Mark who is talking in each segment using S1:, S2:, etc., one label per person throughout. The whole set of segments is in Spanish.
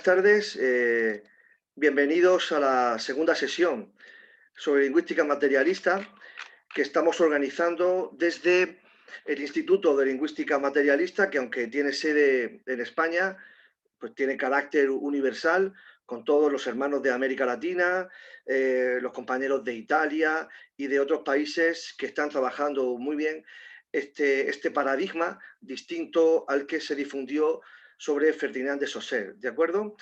S1: tardes. Bienvenidos a la segunda sesión sobre lingüística materialista que estamos organizando desde el Instituto de Lingüística Materialista, que aunque tiene sede en España, pues tiene carácter universal con todos los hermanos de América Latina, los compañeros de Italia y de otros países que están trabajando muy bien este paradigma distinto al que se difundió sobre Ferdinand de Saussure, ¿de acuerdo?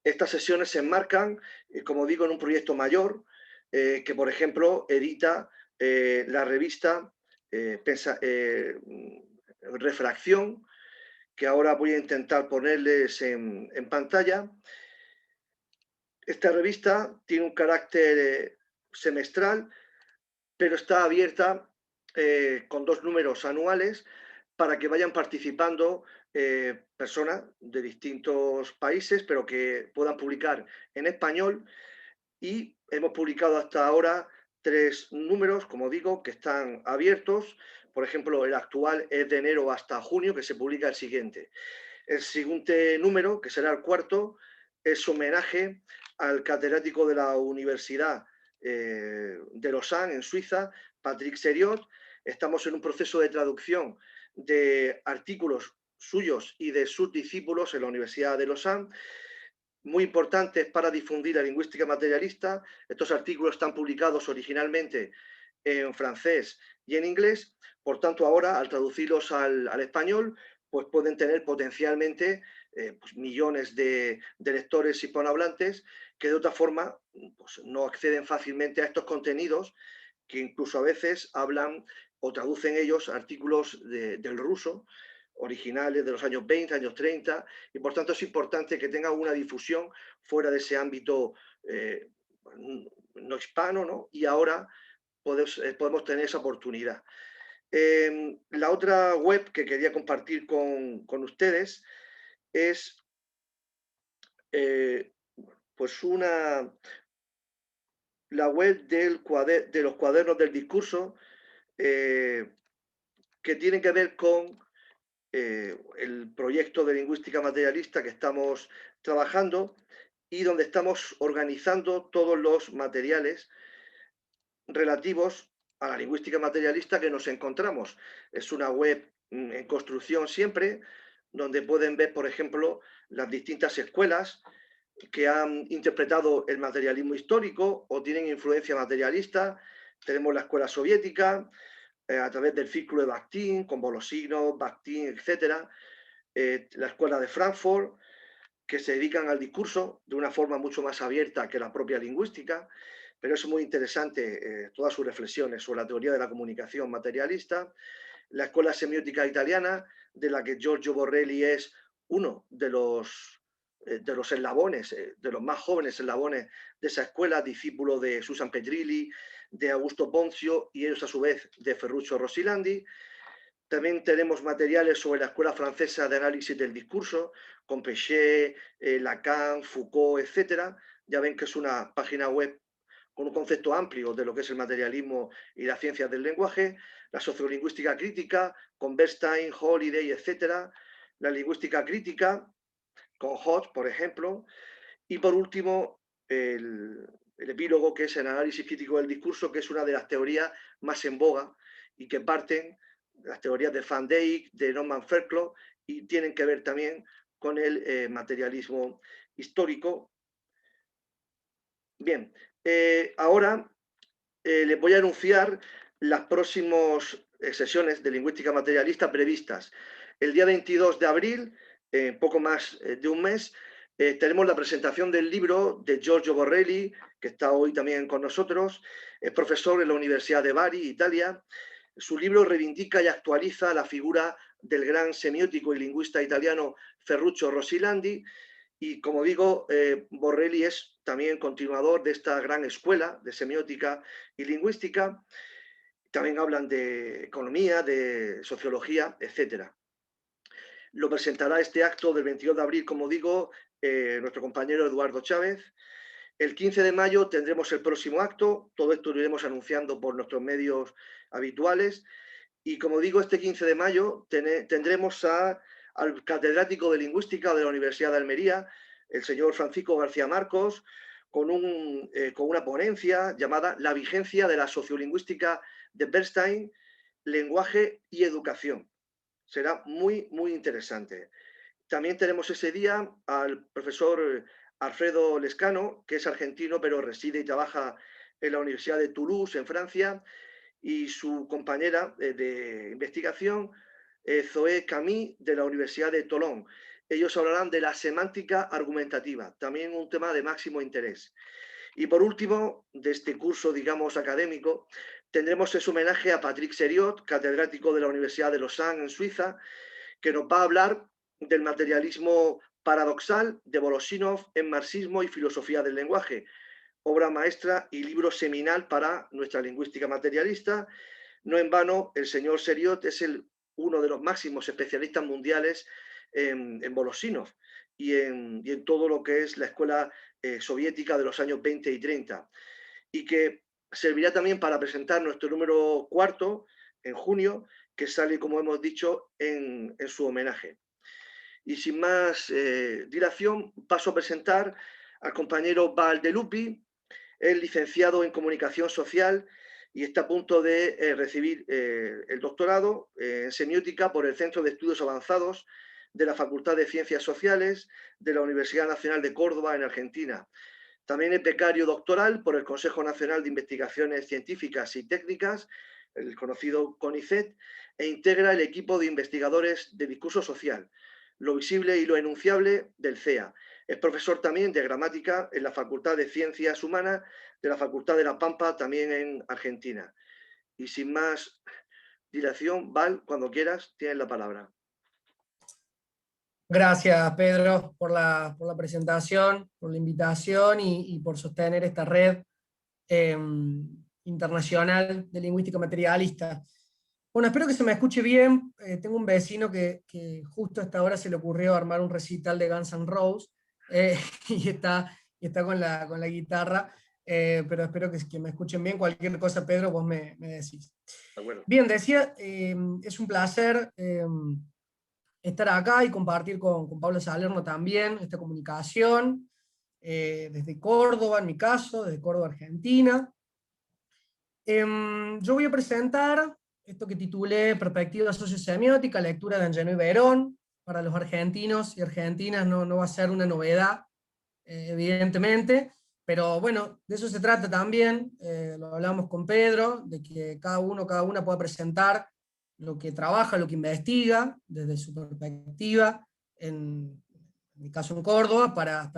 S1: Estas sesiones se enmarcan, como digo, en un proyecto mayor que, por ejemplo, edita la revista Refracción, que ahora voy a intentar ponerles en pantalla. Esta revista tiene un carácter semestral, pero está abierta con 2 números anuales para que vayan participando personas de distintos países, pero que puedan publicar en español. Y hemos publicado hasta ahora 3 números, como digo, que están abiertos. Por ejemplo, el actual es de enero hasta junio, que se publica el siguiente. El siguiente número, que será el cuarto, es homenaje al catedrático de la Universidad de Lausanne, en Suiza, Patrick Seriot. Estamos en un proceso de traducción de artículos suyos y de sus discípulos en la Universidad de Lausanne, muy importantes para difundir la lingüística materialista. Estos artículos están publicados originalmente en francés y en inglés, por tanto ahora al traducirlos al español, pues pueden tener potencialmente pues millones de lectores hispanohablantes que de otra forma pues no acceden fácilmente a estos contenidos, que incluso a veces hablan o traducen ellos artículos del ruso, originales de los años 20, años 30, y por tanto es importante que tengan una difusión fuera de ese ámbito no hispano, ¿no? Y ahora podemos tener esa oportunidad. La otra web que quería compartir con ustedes es pues la web de los cuadernos del discurso, que tienen que ver con el proyecto de lingüística materialista que estamos trabajando y donde estamos organizando todos los materiales relativos a la lingüística materialista que nos encontramos. Es una web en construcción siempre, donde pueden ver, por ejemplo, las distintas escuelas que han interpretado el materialismo histórico o tienen influencia materialista. Tenemos la escuela soviética, a través del círculo de Bakhtin, con Volosino, Bakhtin, etcétera, la escuela de Frankfurt, que se dedican al discurso de una forma mucho más abierta que la propia lingüística, pero es muy interesante todas sus reflexiones sobre la teoría de la comunicación materialista. La escuela semiótica italiana, de la que Giorgio Borrelli es uno de los eslabones, de los más jóvenes eslabones de esa escuela, discípulo de Susan Petrilli, de Augusto Ponzio y ellos a su vez de Ferruccio Rosilandi. También tenemos materiales sobre la escuela francesa de análisis del discurso, con Péchet, Lacan, Foucault, etc. Ya ven que es una página web con un concepto amplio de lo que es el materialismo y las ciencias del lenguaje, la sociolingüística crítica, con Bernstein, Holiday, etc. La lingüística crítica, con Hodge, por ejemplo. Y por último, el epílogo, que es el análisis crítico del discurso, que es una de las teorías más en boga y que parten las teorías de Van Dijk, de Norman Fairclough, y tienen que ver también con el materialismo histórico. Bien, ahora les voy a anunciar las próximas sesiones de lingüística materialista previstas. El día 22 de abril, poco más de un mes, tenemos la presentación del libro de Giorgio Borrelli, que está hoy también con nosotros, es profesor en la Universidad de Bari, Italia. Su libro reivindica y actualiza la figura del gran semiótico y lingüista italiano Ferruccio Rosilandi, y como digo, Borrelli es también continuador de esta gran escuela de semiótica y lingüística. También hablan de economía, de sociología, etc. Lo presentará este acto del 22 de abril, como digo, nuestro compañero Eduardo Chávez. El 15 de mayo tendremos el próximo acto. Todo esto lo iremos anunciando por nuestros medios habituales. Y como digo, este 15 de mayo tendremos al catedrático de lingüística de la Universidad de Almería, el señor Francisco García Marcos, con una ponencia llamada La vigencia de la sociolingüística de Bernstein, lenguaje y educación. Será muy, muy interesante. También tenemos ese día al profesor Alfredo Lescano, que es argentino, pero reside y trabaja en la Universidad de Toulouse, en Francia, y su compañera de investigación, Zoé Camille, de la Universidad de Tolón. Ellos hablarán de la semántica argumentativa, también un tema de máximo interés. Y por último, de este curso, digamos, académico, tendremos ese homenaje a Patrick Seriot, catedrático de la Universidad de Lausanne, en Suiza, que nos va a hablar del materialismo paradoxal de Voloshynov en Marxismo y Filosofía del Lenguaje, obra maestra y libro seminal para nuestra lingüística materialista. No en vano, el señor Seriot es uno de los máximos especialistas mundiales en Voloshynov y en todo lo que es la escuela soviética de los años 20 y 30, y que servirá también para presentar nuestro número cuarto en junio, que sale, como hemos dicho, en su homenaje. Y sin más dilación, paso a presentar al compañero Val de Lupi. Es licenciado en Comunicación Social y está a punto de recibir el doctorado en Semiótica por el Centro de Estudios Avanzados de la Facultad de Ciencias Sociales de la Universidad Nacional de Córdoba, en Argentina. También es becario doctoral por el Consejo Nacional de Investigaciones Científicas y Técnicas, el conocido CONICET, e integra el equipo de investigadores de discurso social, lo visible y lo enunciable del CEA. Es profesor también de gramática en la Facultad de Ciencias Humanas de la Facultad de La Pampa, también en Argentina. Y sin más dilación, Val, cuando quieras, tienes la palabra.
S2: Gracias, Pedro, por la presentación, por la invitación y por sostener esta red internacional de lingüística materialista. Bueno, espero que se me escuche bien. Tengo un vecino que justo a esta hora se le ocurrió armar un recital de Guns N' Roses y está con la guitarra, pero espero que me escuchen bien. Cualquier cosa, Pedro, vos me decís.
S1: Bueno.
S2: Bien, decía, es un placer estar acá y compartir con Pablo Salerno también esta comunicación, desde Córdoba, en mi caso, desde Córdoba, Argentina. Yo voy a presentar esto que titulé Perspectiva sociosemiótica, lectura de Angeno y Verón. Para los argentinos y argentinas no va a ser una novedad, evidentemente, pero bueno, de eso se trata también, lo hablamos con Pedro, de que cada una pueda presentar lo que trabaja, lo que investiga, desde su perspectiva, en mi caso en Córdoba, para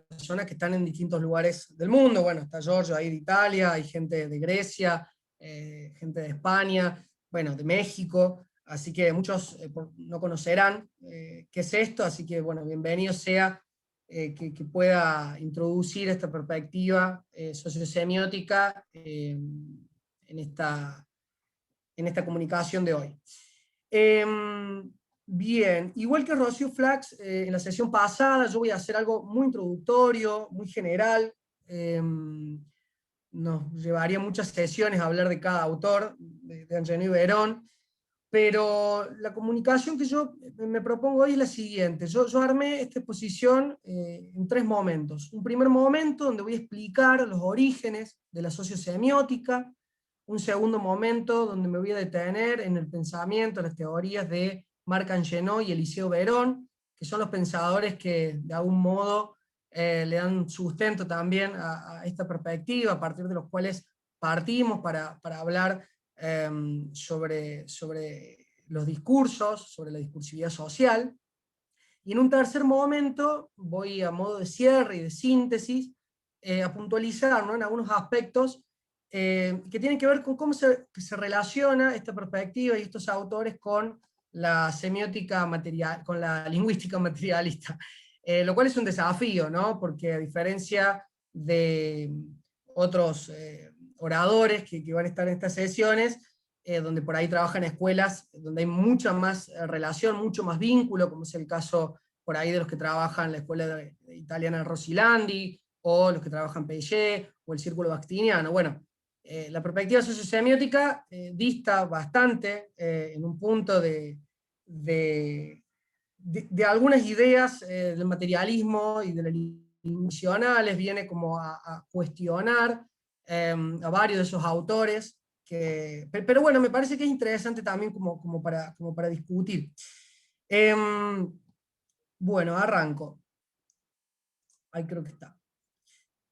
S2: personas que están en distintos lugares del mundo. Bueno, está Giorgio ahí de Italia, hay gente de Grecia, gente de España, bueno, de México, así que muchos no conocerán qué es esto, así que bueno, bienvenido sea que pueda introducir esta perspectiva sociosemiótica en esta comunicación de hoy. Bien, igual que Rocío Flax, en la sesión pasada yo voy a hacer algo muy introductorio, muy general. Nos llevaría muchas sesiones a hablar de cada autor, de Angeno y Verón, pero la comunicación que yo me propongo hoy es la siguiente. Yo armé esta exposición en tres momentos. Un primer momento donde voy a explicar los orígenes de la sociosemiótica, un segundo momento donde me voy a detener en el pensamiento, en las teorías de Marc Angeno y Eliseo Verón, que son los pensadores que de algún modo le dan sustento también a esta perspectiva, a partir de los cuales partimos para hablar sobre los discursos, sobre la discursividad social. Y en un tercer momento voy a modo de cierre y de síntesis a puntualizar, ¿no?, en algunos aspectos que tienen que ver con cómo se relaciona esta perspectiva y estos autores con la semiótica material, con la lingüística materialista, lo cual es un desafío, ¿no?, porque a diferencia de otros oradores que van a estar en estas sesiones, donde por ahí trabajan en escuelas donde hay mucha más relación, mucho más vínculo, como es el caso por ahí de los que trabajan en la escuela italiana Rosilandi, o los que trabajan Piaget, o el Círculo Baxtiniano. Bueno, la perspectiva sociosemiótica dista bastante en un punto de de algunas ideas del materialismo y de las ilusionales, viene como a cuestionar a varios de esos autores, pero bueno, me parece que es interesante también como para discutir. Bueno, arranco. Ahí creo que está.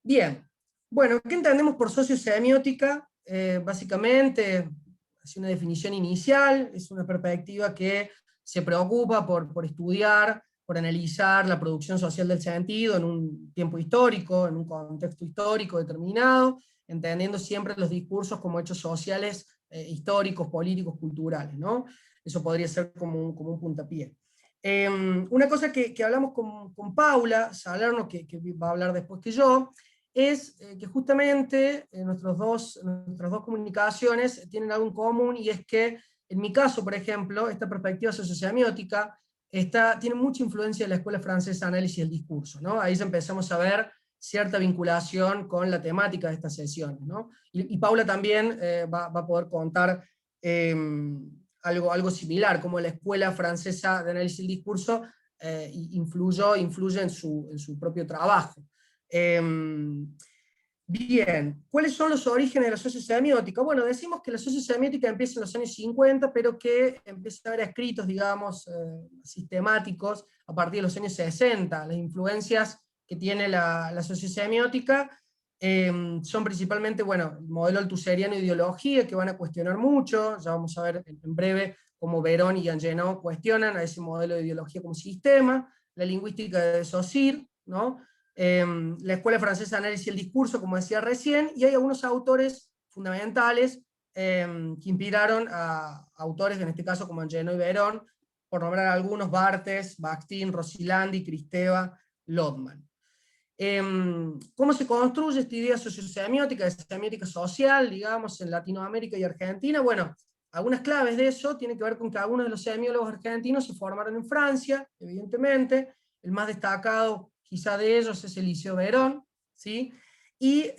S2: Bien, bueno, ¿qué entendemos por sociosemiótica? Básicamente, es una definición inicial, es una perspectiva que se preocupa por estudiar, por analizar la producción social del sentido en un tiempo histórico, en un contexto histórico determinado, entendiendo siempre los discursos como hechos sociales, históricos, políticos, culturales, ¿no? Eso podría ser como un puntapié. Una cosa que hablamos con Paula Salerno, que va a hablar después que yo, es que justamente nuestras dos comunicaciones tienen algo en común, y es que, en mi caso, por ejemplo, esta perspectiva sociosemiótica tiene mucha influencia de la Escuela Francesa de Análisis del Discurso, ¿no? Ahí ya empezamos a ver cierta vinculación con la temática de estas sesiones, ¿no? Y Paula también va a poder contar algo similar, como la Escuela Francesa de Análisis del Discurso influye en su propio trabajo. Bien, ¿cuáles son los orígenes de la sociosemiótica? Bueno, decimos que la sociosemiótica empieza en los años 50, pero que empieza a haber escritos, digamos, sistemáticos a partir de los años 60. Las influencias que tiene la sociosemiótica son principalmente, bueno, el modelo althuseriano de ideología, que van a cuestionar mucho. Ya vamos a ver en breve cómo Verón y Jangenot cuestionan a ese modelo de ideología como sistema, la lingüística de Saussure, ¿no? La Escuela Francesa de Análisis del Discurso, como decía recién, y hay algunos autores fundamentales que inspiraron a autores, en este caso como Jangenot y Verón, por nombrar algunos: Barthes, Bakhtin, Rosilandi, Kristeva, Lodman. ¿Cómo se construye esta idea sociosemiótica, de semiótica social, digamos, en Latinoamérica y Argentina? Bueno, algunas claves de eso tienen que ver con que algunos de los semiólogos argentinos se formaron en Francia, evidentemente. El más destacado quizá de ellos es Eliseo Verón, ¿sí? Y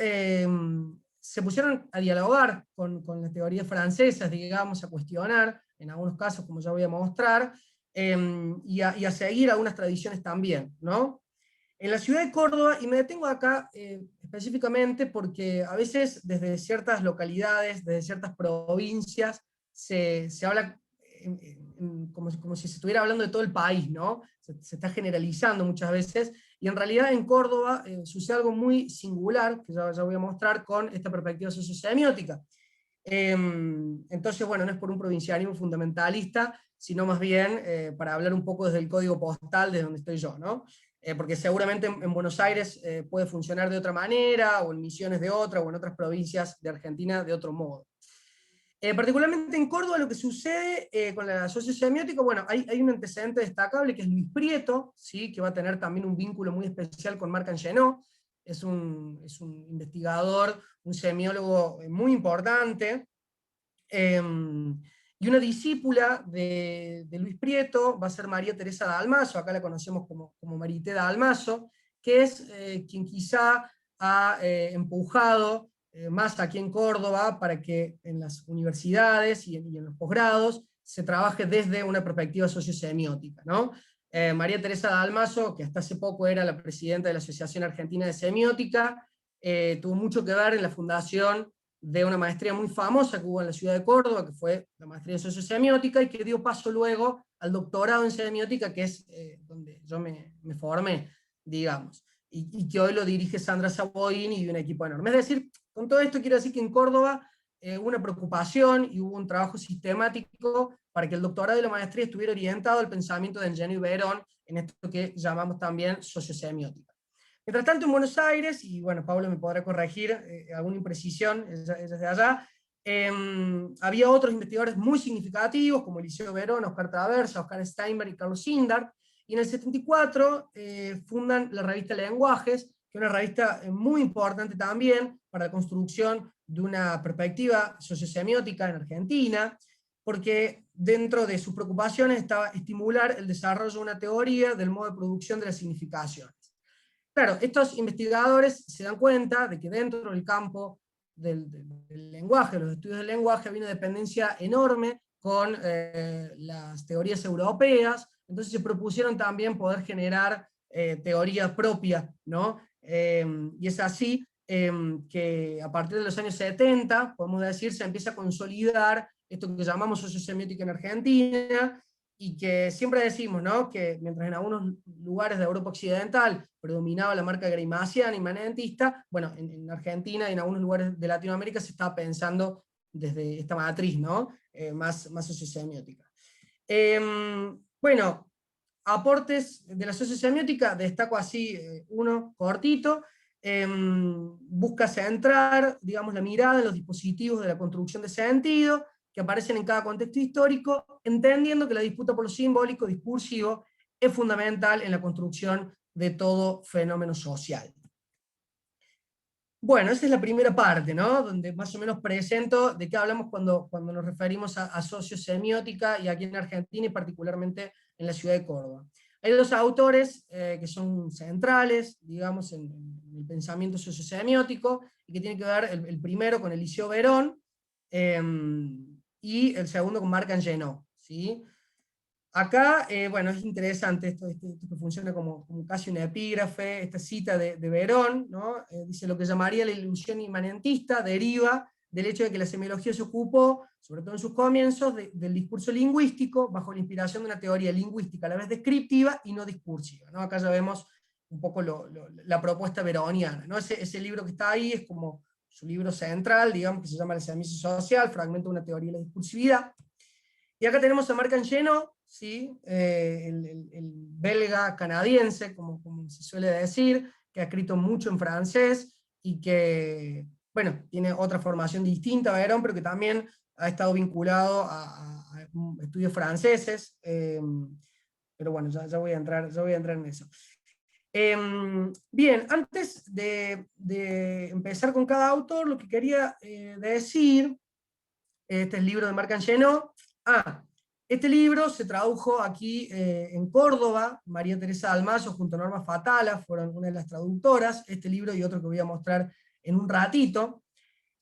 S2: se pusieron a dialogar con las teorías francesas, digamos, a cuestionar, en algunos casos, como ya voy a mostrar, y a seguir algunas tradiciones también, ¿no? En la ciudad de Córdoba, y me detengo acá específicamente porque a veces desde ciertas localidades, desde ciertas provincias, se habla como si se estuviera hablando de todo el país, ¿no? Se está generalizando muchas veces, y en realidad en Córdoba sucede algo muy singular, que ya voy a mostrar con esta perspectiva sociosemiótica. Entonces, bueno, no es por un provincianismo fundamentalista, sino más bien para hablar un poco desde el código postal de donde estoy yo, ¿no? Porque seguramente en Buenos Aires puede funcionar de otra manera, o en Misiones de otra, o en otras provincias de Argentina de otro modo. Particularmente en Córdoba, lo que sucede con la sociosemiótica, bueno, hay un antecedente destacable que es Luis Prieto, ¿sí? Que va a tener también un vínculo muy especial con Marc Jangenot. Es un investigador, un semiólogo muy importante. Y una discípula de Luis Prieto va a ser María Teresa Dalmaso, acá la conocemos como Marité Dalmaso, que es quien quizá ha empujado más aquí en Córdoba para que en las universidades y en los posgrados se trabaje desde una perspectiva sociosemiótica, ¿no? María Teresa Dalmaso, que hasta hace poco era la presidenta de la Asociación Argentina de Semiótica, tuvo mucho que ver en la fundación de una maestría muy famosa que hubo en la ciudad de Córdoba, que fue la maestría en sociosemiótica, y que dio paso luego al doctorado en semiótica, que es donde yo me formé, digamos, y que hoy lo dirige Sandra Saboini y un equipo enorme. Es decir, con todo esto quiero decir que en Córdoba hubo una preocupación y hubo un trabajo sistemático para que el doctorado y la maestría estuviera orientado al pensamiento de Jangenot y Verón en esto que llamamos también sociosemiótica. Mientras tanto, en Buenos Aires, y bueno, Pablo me podrá corregir alguna imprecisión desde allá, había otros investigadores muy significativos, como Eliseo Verón, Oscar Traversa, Oscar Steinberg y Carlos Sindar, y en el 74 fundan la revista Lenguajes, que es una revista muy importante también para la construcción de una perspectiva sociosemiótica en Argentina, porque dentro de sus preocupaciones estaba estimular el desarrollo de una teoría del modo de producción de las significaciones. Claro, estos investigadores se dan cuenta de que dentro del campo del lenguaje, los estudios del lenguaje, había una dependencia enorme con las teorías europeas, entonces se propusieron también poder generar teoría propia, ¿no? Y es así que a partir de los años 70, podemos decir, se empieza a consolidar esto que llamamos sociosemiótica en Argentina, y que siempre decimos, ¿no?, que mientras en algunos lugares de Europa Occidental predominaba la marca greimaciana, inmanentista, bueno, en Argentina y en algunos lugares de Latinoamérica se estaba pensando desde esta matriz, ¿no?, más sociosemiótica. Bueno, aportes de la sociosemiótica, destaco así uno cortito. Busca centrar, digamos, la mirada en los dispositivos de la construcción de sentido, que aparecen en cada contexto histórico, entendiendo que la disputa por lo simbólico discursivo es fundamental en la construcción de todo fenómeno social. Bueno, esa es la primera parte, ¿no?, donde más o menos presento de qué hablamos cuando nos referimos a sociosemiótica, y aquí en Argentina y particularmente en la ciudad de Córdoba. Hay dos autores que son centrales, digamos, en el pensamiento sociosemiótico, y que tienen que ver el primero con Eliseo Verón, y el segundo con Marc Angenoux, ¿sí? Acá, bueno, es interesante esto que funciona como casi un epígrafe, esta cita de Verón, ¿no? Dice: lo que llamaría la ilusión inmanentista deriva del hecho de que la semiología se ocupó, sobre todo en sus comienzos, del discurso lingüístico, bajo la inspiración de una teoría lingüística a la vez descriptiva y no discursiva, ¿no? Acá ya vemos un poco la propuesta veroniana, ¿no? Ese libro que está ahí es como su libro central, digamos, que se llama El servicio social, fragmento de una teoría de la discursividad. Y acá tenemos a Marc Angenoux, ¿sí? El belga canadiense, como se suele decir, que ha escrito mucho en francés, y que, bueno, tiene otra formación distinta a Verón, pero que también ha estado vinculado a estudios franceses, pero bueno, ya voy a entrar en eso. Bien, antes de empezar con cada autor, lo que quería decir, este es el libro de Marc Angenoux. Este libro se tradujo aquí en Córdoba. María Teresa Dalmayo junto a Norma Fatala fueron una de las traductoras, este libro y otro que voy a mostrar en un ratito.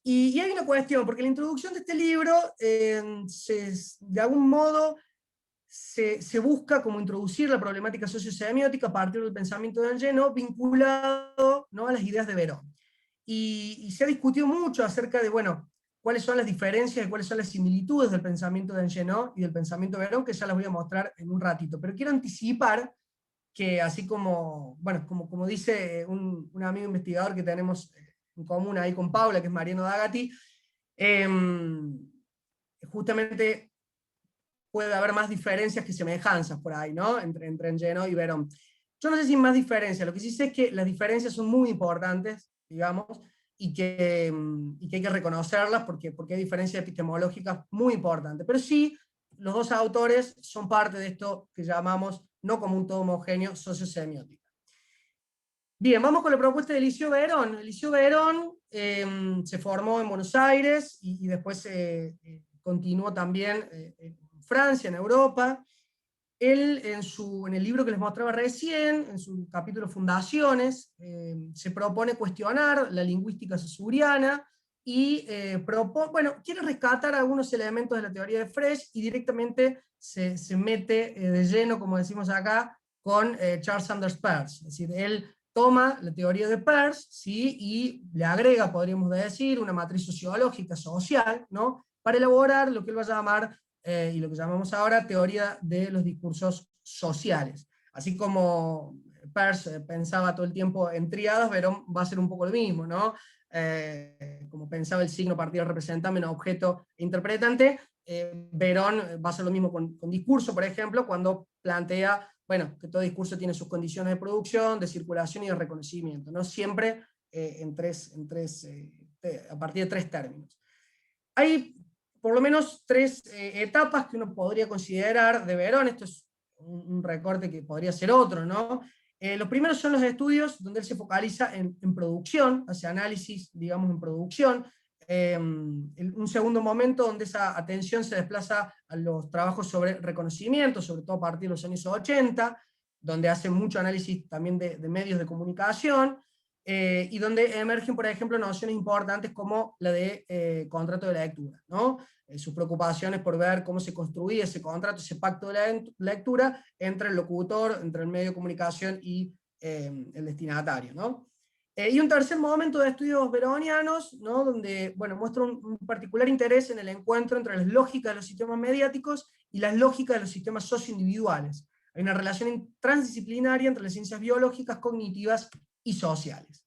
S2: Y hay una cuestión, porque la introducción de este libro, de algún modo, se busca como introducir la problemática sociosemiótica a partir del pensamiento de Angenoux, vinculado, ¿no?, a las ideas de Verón. Y se ha discutido mucho acerca de, bueno, cuáles son las diferencias y cuáles son las similitudes del pensamiento de Angenoux y del pensamiento de Verón, que ya las voy a mostrar en un ratito. Pero quiero anticipar que, así como, bueno, como dice un amigo investigador que tenemos en común ahí con Paula, que es Mariano D'Agati, justamente puede haber más diferencias que semejanzas por ahí, ¿no?, entre Angenoux y Verón. Yo no sé si más diferencias, lo que sí sé es que las diferencias son muy importantes, digamos, y que hay que reconocerlas porque hay diferencias epistemológicas muy importantes. Pero sí, los dos autores son parte de esto que llamamos, no como un todo homogéneo, sociosemiótica. Bien, vamos con la propuesta de Eliseo Verón. Eliseo Verón se formó en Buenos Aires y después continuó también en Francia, en Europa. Él, en el libro que les mostraba recién, en su capítulo Fundaciones, se propone cuestionar la lingüística saussuriana y quiere rescatar algunos elementos de la teoría de Frege y directamente se mete de lleno, como decimos acá, con Charles Sanders Peirce. Es decir, él toma la teoría de Peirce, ¿sí?, y le agrega, podríamos decir, una matriz sociológica, social, ¿no?, para elaborar lo que él va a llamar y lo que llamamos ahora teoría de los discursos sociales. Así como Peirce pensaba todo el tiempo en tríadas, Verón va a ser un poco lo mismo, ¿no? Como pensaba el signo partido representante en objeto e interpretante, Verón va a ser lo mismo con discurso, por ejemplo, cuando plantea, bueno, que todo discurso tiene sus condiciones de producción, de circulación y de reconocimiento, ¿no? Siempre a partir de tres términos. Hay por lo menos tres etapas que uno podría considerar de Verón. Esto es un recorte que podría ser otro, ¿no? Los primeros son los estudios donde él se focaliza en producción, hace análisis, digamos, en producción. Un segundo momento donde esa atención se desplaza a los trabajos sobre reconocimiento, sobre todo a partir de los años 80, donde hace mucho análisis también de medios de comunicación. y donde emergen, por ejemplo, nociones importantes como la de contrato de lectura, ¿no? Sus preocupaciones por ver cómo se construía ese contrato, ese pacto de lectura entre el locutor, entre el medio de comunicación y el destinatario, ¿no? Y un tercer momento de estudios veronianos, ¿no? Donde bueno, muestra un particular interés en el encuentro entre las lógicas de los sistemas mediáticos y las lógicas de los sistemas socioindividuales. Hay una relación transdisciplinaria entre las ciencias biológicas, cognitivas y sociales.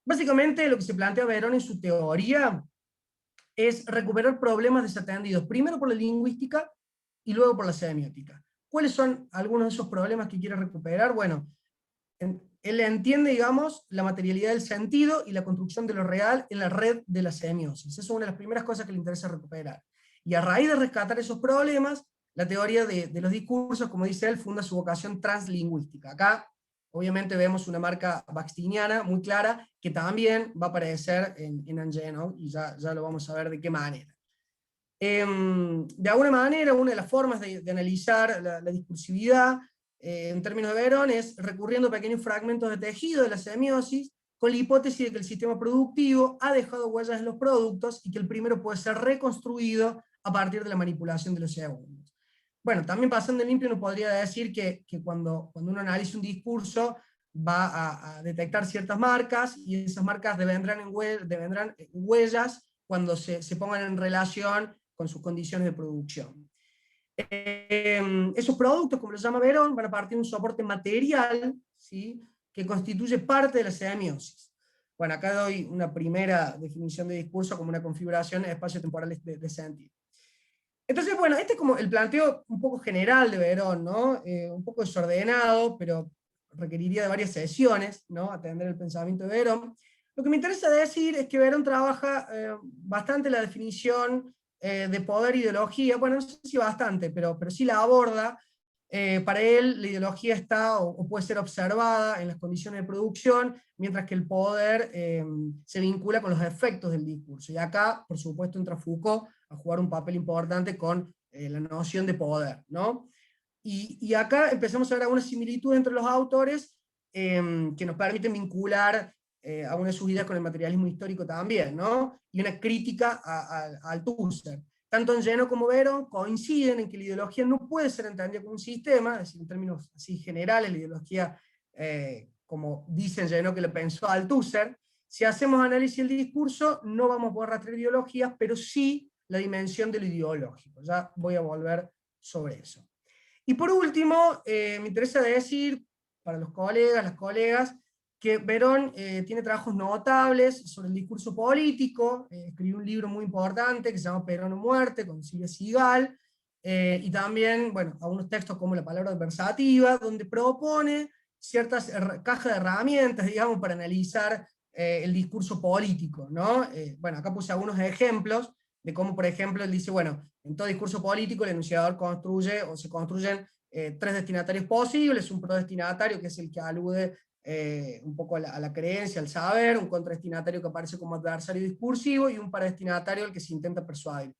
S2: Básicamente lo que se plantea Verón en su teoría es recuperar problemas desatendidos, primero por la lingüística y luego por la semiótica. ¿Cuáles son algunos de esos problemas que quiere recuperar? Bueno, él entiende, digamos, la materialidad del sentido y la construcción de lo real en la red de la semiosis. Esa es una de las primeras cosas que le interesa recuperar. Y a raíz de rescatar esos problemas, la teoría de los discursos, como dice él, funda su vocación translingüística. Acá, obviamente, vemos una marca baxtiniana muy clara, que también va a aparecer en Angeno, y ya lo vamos a ver de qué manera. De alguna manera, una de las formas de analizar la discursividad en términos de Verón es recurriendo a pequeños fragmentos de tejido de la semiosis, con la hipótesis de que el sistema productivo ha dejado huellas en los productos y que el primero puede ser reconstruido a partir de la manipulación de los segundos. Bueno, también pasando en limpio uno podría decir que cuando uno analiza un discurso va a detectar ciertas marcas, y esas marcas devendrán huellas cuando se pongan en relación con sus condiciones de producción. Esos productos, como los llama Verón, van a partir de un soporte material, ¿sí?, que constituye parte de la semiosis. Bueno, acá doy una primera definición de discurso como una configuración de espacios temporales de sentido. Entonces, bueno, este es como el planteo un poco general de Verón, ¿no? Un poco desordenado, pero requeriría de varias sesiones, ¿no?, atender el pensamiento de Verón. Lo que me interesa decir es que Verón trabaja bastante la definición de poder e ideología, bueno, no sé si bastante, pero sí la aborda. Para él la ideología está o puede ser observada en las condiciones de producción, mientras que el poder se vincula con los efectos del discurso. Y acá, por supuesto, entra Foucault a jugar un papel importante con la noción de poder, ¿no? Y acá empezamos a ver algunas similitudes entre los autores que nos permiten vincular algunas de sus ideas con el materialismo histórico también, ¿no? Y una crítica a Althusser. Tanto Angeno como Verón coinciden en que la ideología no puede ser entendida como un sistema, es decir, en términos así generales, la ideología, como dice Angeno que lo pensó Althusser, si hacemos análisis del discurso, no vamos a poder rastrear ideologías, pero sí la dimensión de lo ideológico. Ya voy a volver sobre eso. Y por último, me interesa decir, para los colegas, las colegas, que Verón tiene trabajos notables sobre el discurso político, escribió un libro muy importante que se llama Perón o Muerte, con Silvia Sigal, y también, bueno, algunos textos como La palabra adversativa, donde propone ciertas cajas de herramientas, digamos, para analizar el discurso político, ¿no? Bueno, acá puse algunos ejemplos de cómo, por ejemplo, él dice, bueno, en todo discurso político el enunciador construye, o se construyen tres destinatarios posibles: un prodestinatario, que es el que alude un poco a la creencia, al saber; un contradestinatario que aparece como adversario discursivo; y un paradestinatario al que se intenta persuadir.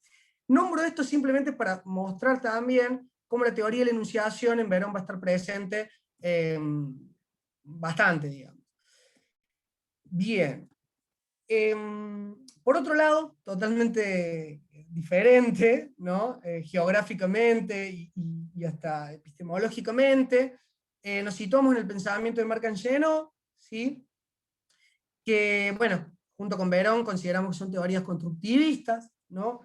S2: Nombro esto simplemente para mostrar también cómo la teoría de la enunciación en Verón va a estar presente bastante, digamos. Bien. Por otro lado, totalmente diferente, ¿no? Geográficamente y hasta epistemológicamente, nos situamos en el pensamiento de Marc Angeno, ¿sí?, que, bueno, junto con Verón consideramos que son teorías constructivistas, ¿no?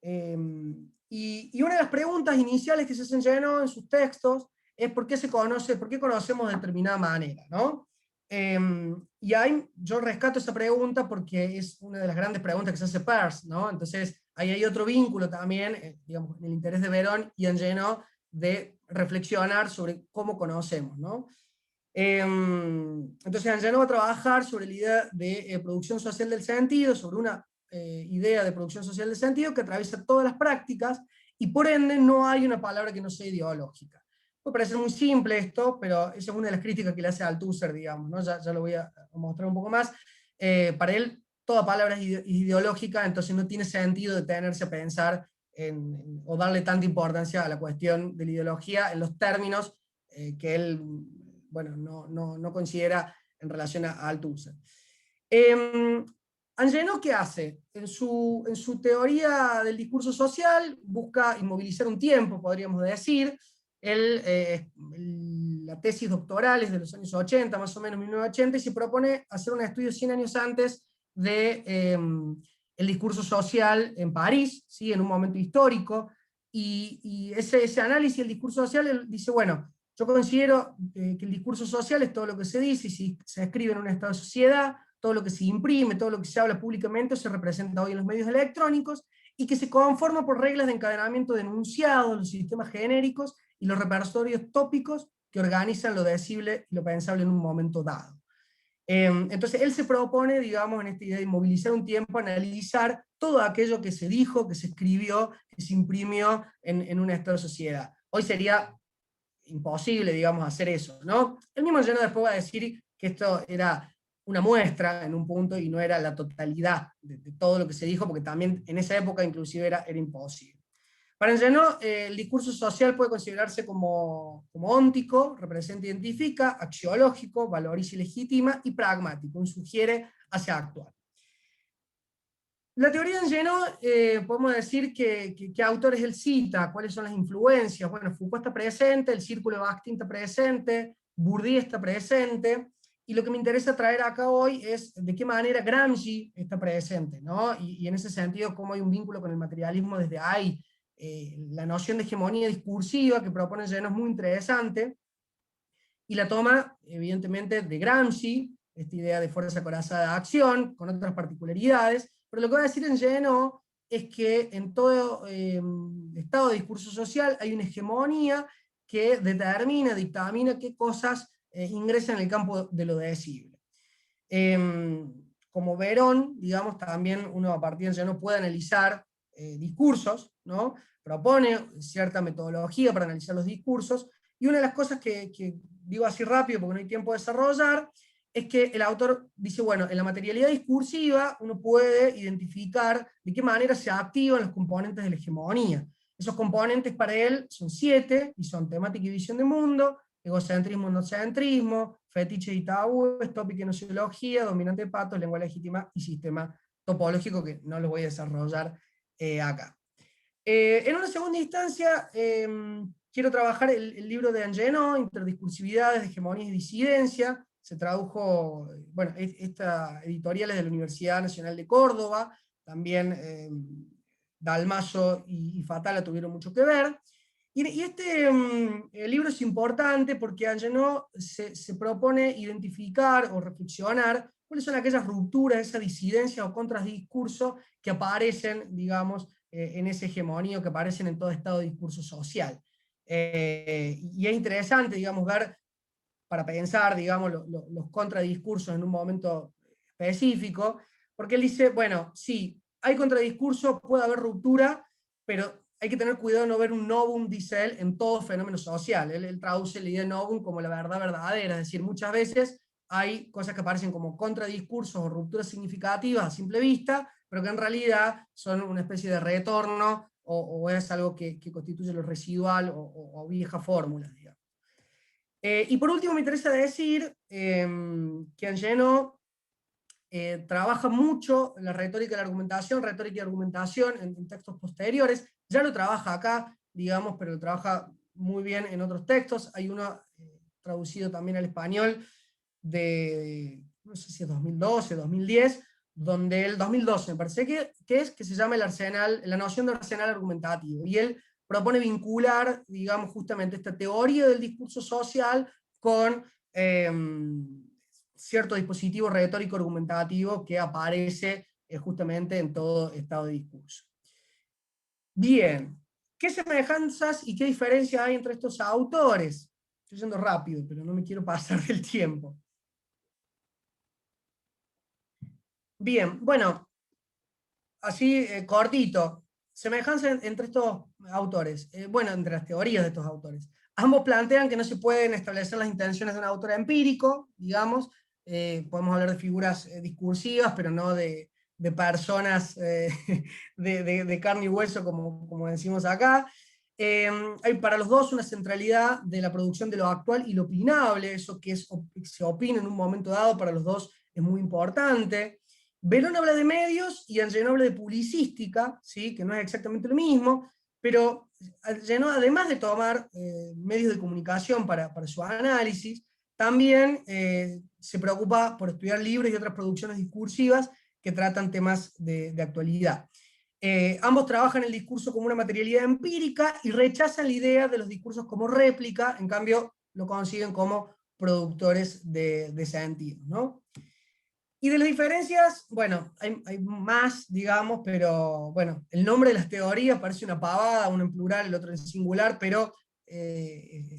S2: Y una de las preguntas iniciales que se hace Angeno en sus textos es por qué conocemos de determinada manera, ¿no? Y ahí yo rescato esa pregunta porque es una de las grandes preguntas que se hace Peirce, ¿no? Entonces ahí hay otro vínculo también, digamos, en el interés de Verón y Angeno de reflexionar sobre cómo conocemos, ¿no? Entonces Angeno va a trabajar sobre la idea de producción social del sentido, sobre una idea de producción social del sentido que atraviesa todas las prácticas, y por ende no hay una palabra que no sea ideológica. Puede parecer muy simple esto, pero esa es una de las críticas que le hace a Althusser, digamos, ¿no? Ya lo voy a mostrar un poco más. Para él toda palabra es ideológica, entonces no tiene sentido detenerse a pensar o darle tanta importancia a la cuestión de la ideología en los términos que él, bueno, no considera en relación a Althusser. Angenot, ¿qué hace? En su teoría del discurso social busca inmovilizar un tiempo, podríamos decir. La tesis doctoral es de los años 80, más o menos 1980, y se propone hacer un estudio 100 años antes de el discurso social en París, ¿sí? En un momento histórico, y ese análisis del discurso social, él dice, bueno, yo considero que el discurso social es todo lo que se dice, y si se escribe en un estado de sociedad, todo lo que se imprime, todo lo que se habla públicamente, se representa hoy en los medios electrónicos, y que se conforma por reglas de encadenamiento de enunciados, los sistemas genéricos, y los repertorios tópicos que organizan lo decible y lo pensable en un momento dado. Entonces él se propone, digamos, en esta idea de inmovilizar un tiempo, analizar todo aquello que se dijo, que se escribió, que se imprimió en un estado de sociedad. Hoy sería imposible, digamos, hacer eso, ¿no? El mismo Angenot después va a decir que esto era una muestra en un punto y no era la totalidad de todo lo que se dijo, porque también en esa época inclusive era imposible. Para Angenot, el discurso social puede considerarse como óntico, representa, identifica, axiológico, valoriza y legitima, y pragmático, un sugiere hacia actuar. La teoría de Angenot, podemos decir qué autores él cita, cuáles son las influencias. Bueno, Foucault está presente, el Círculo de Bakhtin está presente, Bourdieu está presente, y lo que me interesa traer acá hoy es de qué manera Gramsci está presente, ¿no? Y en ese sentido, cómo hay un vínculo con el materialismo desde ahí. La noción de hegemonía discursiva que propone Angenot es muy interesante, y la toma, evidentemente, de Gramsci, esta idea de fuerza corazada de acción, con otras particularidades, pero lo que va a decir Angenot es que en todo estado de discurso social hay una hegemonía que determina, dictamina qué cosas ingresan en el campo de lo decible. Como Verón, digamos, también uno a partir de Angenot puede analizar discursos, ¿no? Propone cierta metodología para analizar los discursos, y una de las cosas que digo así rápido porque no hay tiempo de desarrollar, es que el autor dice, bueno, en la materialidad discursiva uno puede identificar de qué manera se activan los componentes de la hegemonía. Esos componentes para él son 7, y son temática y visión de mundo, egocentrismo, endocentrismo, fetiche y tabúes, tópica y nociología, dominante de patos, lengua legítima y sistema topológico, que no los voy a desarrollar acá. En una segunda instancia, quiero trabajar el libro de Angenot, Interdiscursividades, Hegemonías y Disidencia. Se tradujo, bueno, esta editorial es de la Universidad Nacional de Córdoba, también Dalmaso y Fatala tuvieron mucho que ver. Y este el libro es importante porque Angenot se propone identificar o reflexionar cuáles son aquellas rupturas, esa disidencia o contradiscurso que aparecen, digamos, en ese hegemonía, que aparecen en todo estado de discurso social. Y es interesante, digamos, ver, para pensar, digamos, los contradiscursos en un momento específico, porque él dice, bueno, sí, hay contradiscurso, puede haber ruptura, pero hay que tener cuidado de no ver un novum, dice él, en todo fenómeno social. Él traduce la idea de novum como la verdad verdadera, es decir, muchas veces hay cosas que aparecen como contradiscursos o rupturas significativas a simple vista, pero que en realidad son una especie de retorno, o es algo que constituye lo residual o vieja fórmula, digamos. Y por último me interesa decir que Angenot trabaja mucho la retórica y la argumentación, en textos posteriores. Ya lo trabaja acá, digamos, pero lo trabaja muy bien en otros textos. Hay uno traducido también al español no sé si es 2012, 2010, donde el 2012 me parece que se llama la noción de arsenal argumentativo, y él propone vincular, digamos, justamente esta teoría del discurso social con cierto dispositivo retórico argumentativo que aparece justamente en todo estado de discurso. Bien, ¿qué semejanzas y qué diferencias hay entre estos autores? Estoy yendo rápido, pero no me quiero pasar del tiempo. Bien, bueno, así cortito. Semejanza entre estos autores. Bueno, entre las teorías de estos autores. Ambos plantean que no se pueden establecer las intenciones de un autor empírico, digamos. Podemos hablar de figuras discursivas, pero no de personas de carne y hueso, como decimos acá. Hay para los dos una centralidad de la producción de lo actual y lo opinable, eso que se opina en un momento dado, para los dos es muy importante. Verón habla de medios y Angelino habla de publicística, ¿sí? Que no es exactamente lo mismo, pero Angelino, además de tomar medios de comunicación para su análisis, también se preocupa por estudiar libros y otras producciones discursivas que tratan temas de actualidad. Ambos trabajan el discurso como una materialidad empírica y rechazan la idea de los discursos como réplica, en cambio lo consiguen como productores de sentido, ¿no? Y de las diferencias, bueno, hay más, digamos, pero bueno, el nombre de las teorías parece una pavada, uno en plural, el otro en singular, pero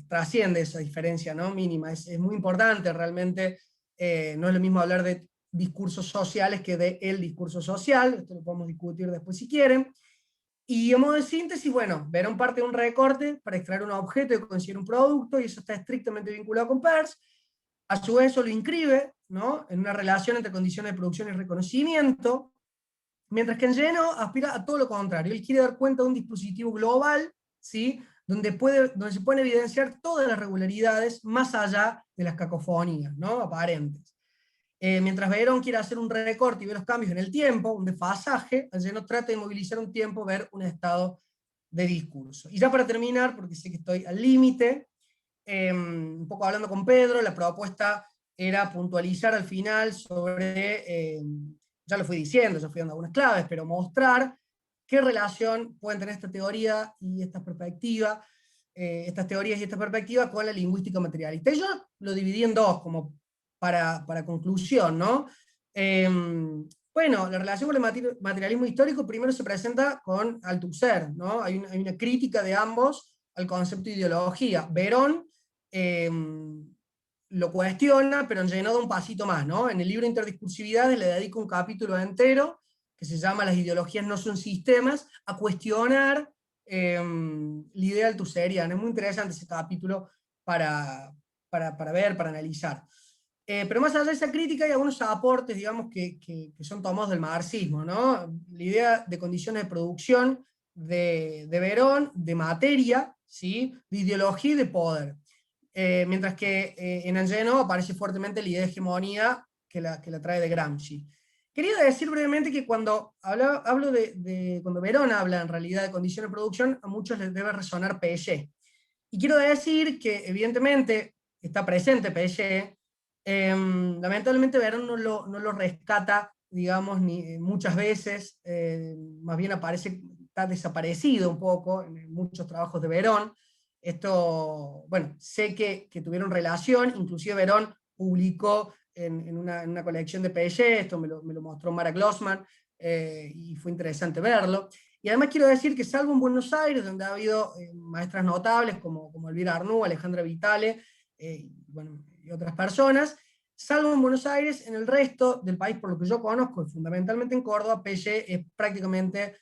S2: trasciende esa diferencia, ¿no? Mínima, es muy importante realmente, no es lo mismo hablar de discursos sociales que de el discurso social, esto lo podemos discutir después si quieren. Y en modo de síntesis, bueno, Verón parte de un recorte para extraer un objeto que considera un producto, y eso está estrictamente vinculado con Peirce. A su vez, eso lo inscribe, ¿no?, en una relación entre condiciones de producción y reconocimiento, mientras que Enlleno aspira a todo lo contrario. Él quiere dar cuenta de un dispositivo global, ¿sí?, donde se pueden evidenciar todas las regularidades más allá de las cacofonías, ¿no?, aparentes. Mientras Verón quiere hacer un recorte y ver los cambios en el tiempo, un desfasaje, Enlleno trata de movilizar un tiempo, ver un estado de discurso. Y ya para terminar, porque sé que estoy al límite, un poco hablando con Pedro, la propuesta era puntualizar al final sobre, ya lo fui diciendo, ya fui dando algunas claves, pero mostrar qué relación pueden tener esta teoría y esta perspectiva, estas teorías y esta perspectiva con la lingüística materialista. Y yo lo dividí en dos, como para conclusión, ¿no? Bueno, la relación con el materialismo histórico primero se presenta con Althusser, ¿no? Hay una crítica de ambos al concepto de ideología. Verón lo cuestiona, pero llenó de un pasito más, ¿no? En el libro Interdiscursividades le dedico un capítulo entero que se llama Las ideologías no son sistemas, a cuestionar la idea althuseriana. Es muy interesante ese capítulo para ver, para analizar. Pero más allá de esa crítica hay algunos aportes, digamos, que son tomados del marxismo, ¿no? La idea de condiciones de producción de Verón, de materia, ¿sí?, de ideología y de poder. Mientras que en Angelino aparece fuertemente la idea de hegemonía que la trae de Gramsci. Quería decir brevemente que cuando cuando Verón habla en realidad de condiciones de producción, a muchos les debe resonar Piaget. Y quiero decir que evidentemente está presente Piaget, lamentablemente Verón no lo rescata, digamos, muchas veces, más bien está desaparecido un poco en muchos trabajos de Verón. Esto, bueno, sé que tuvieron relación, inclusive Verón publicó en una colección de Piaget, esto me lo mostró Mara Glossman, y fue interesante verlo. Y además quiero decir que salvo en Buenos Aires, donde ha habido maestras notables como Elvira Arnoux, Alejandra Vitale, bueno, y otras personas, salvo en Buenos Aires, en el resto del país, por lo que yo conozco, fundamentalmente en Córdoba, Piaget es prácticamente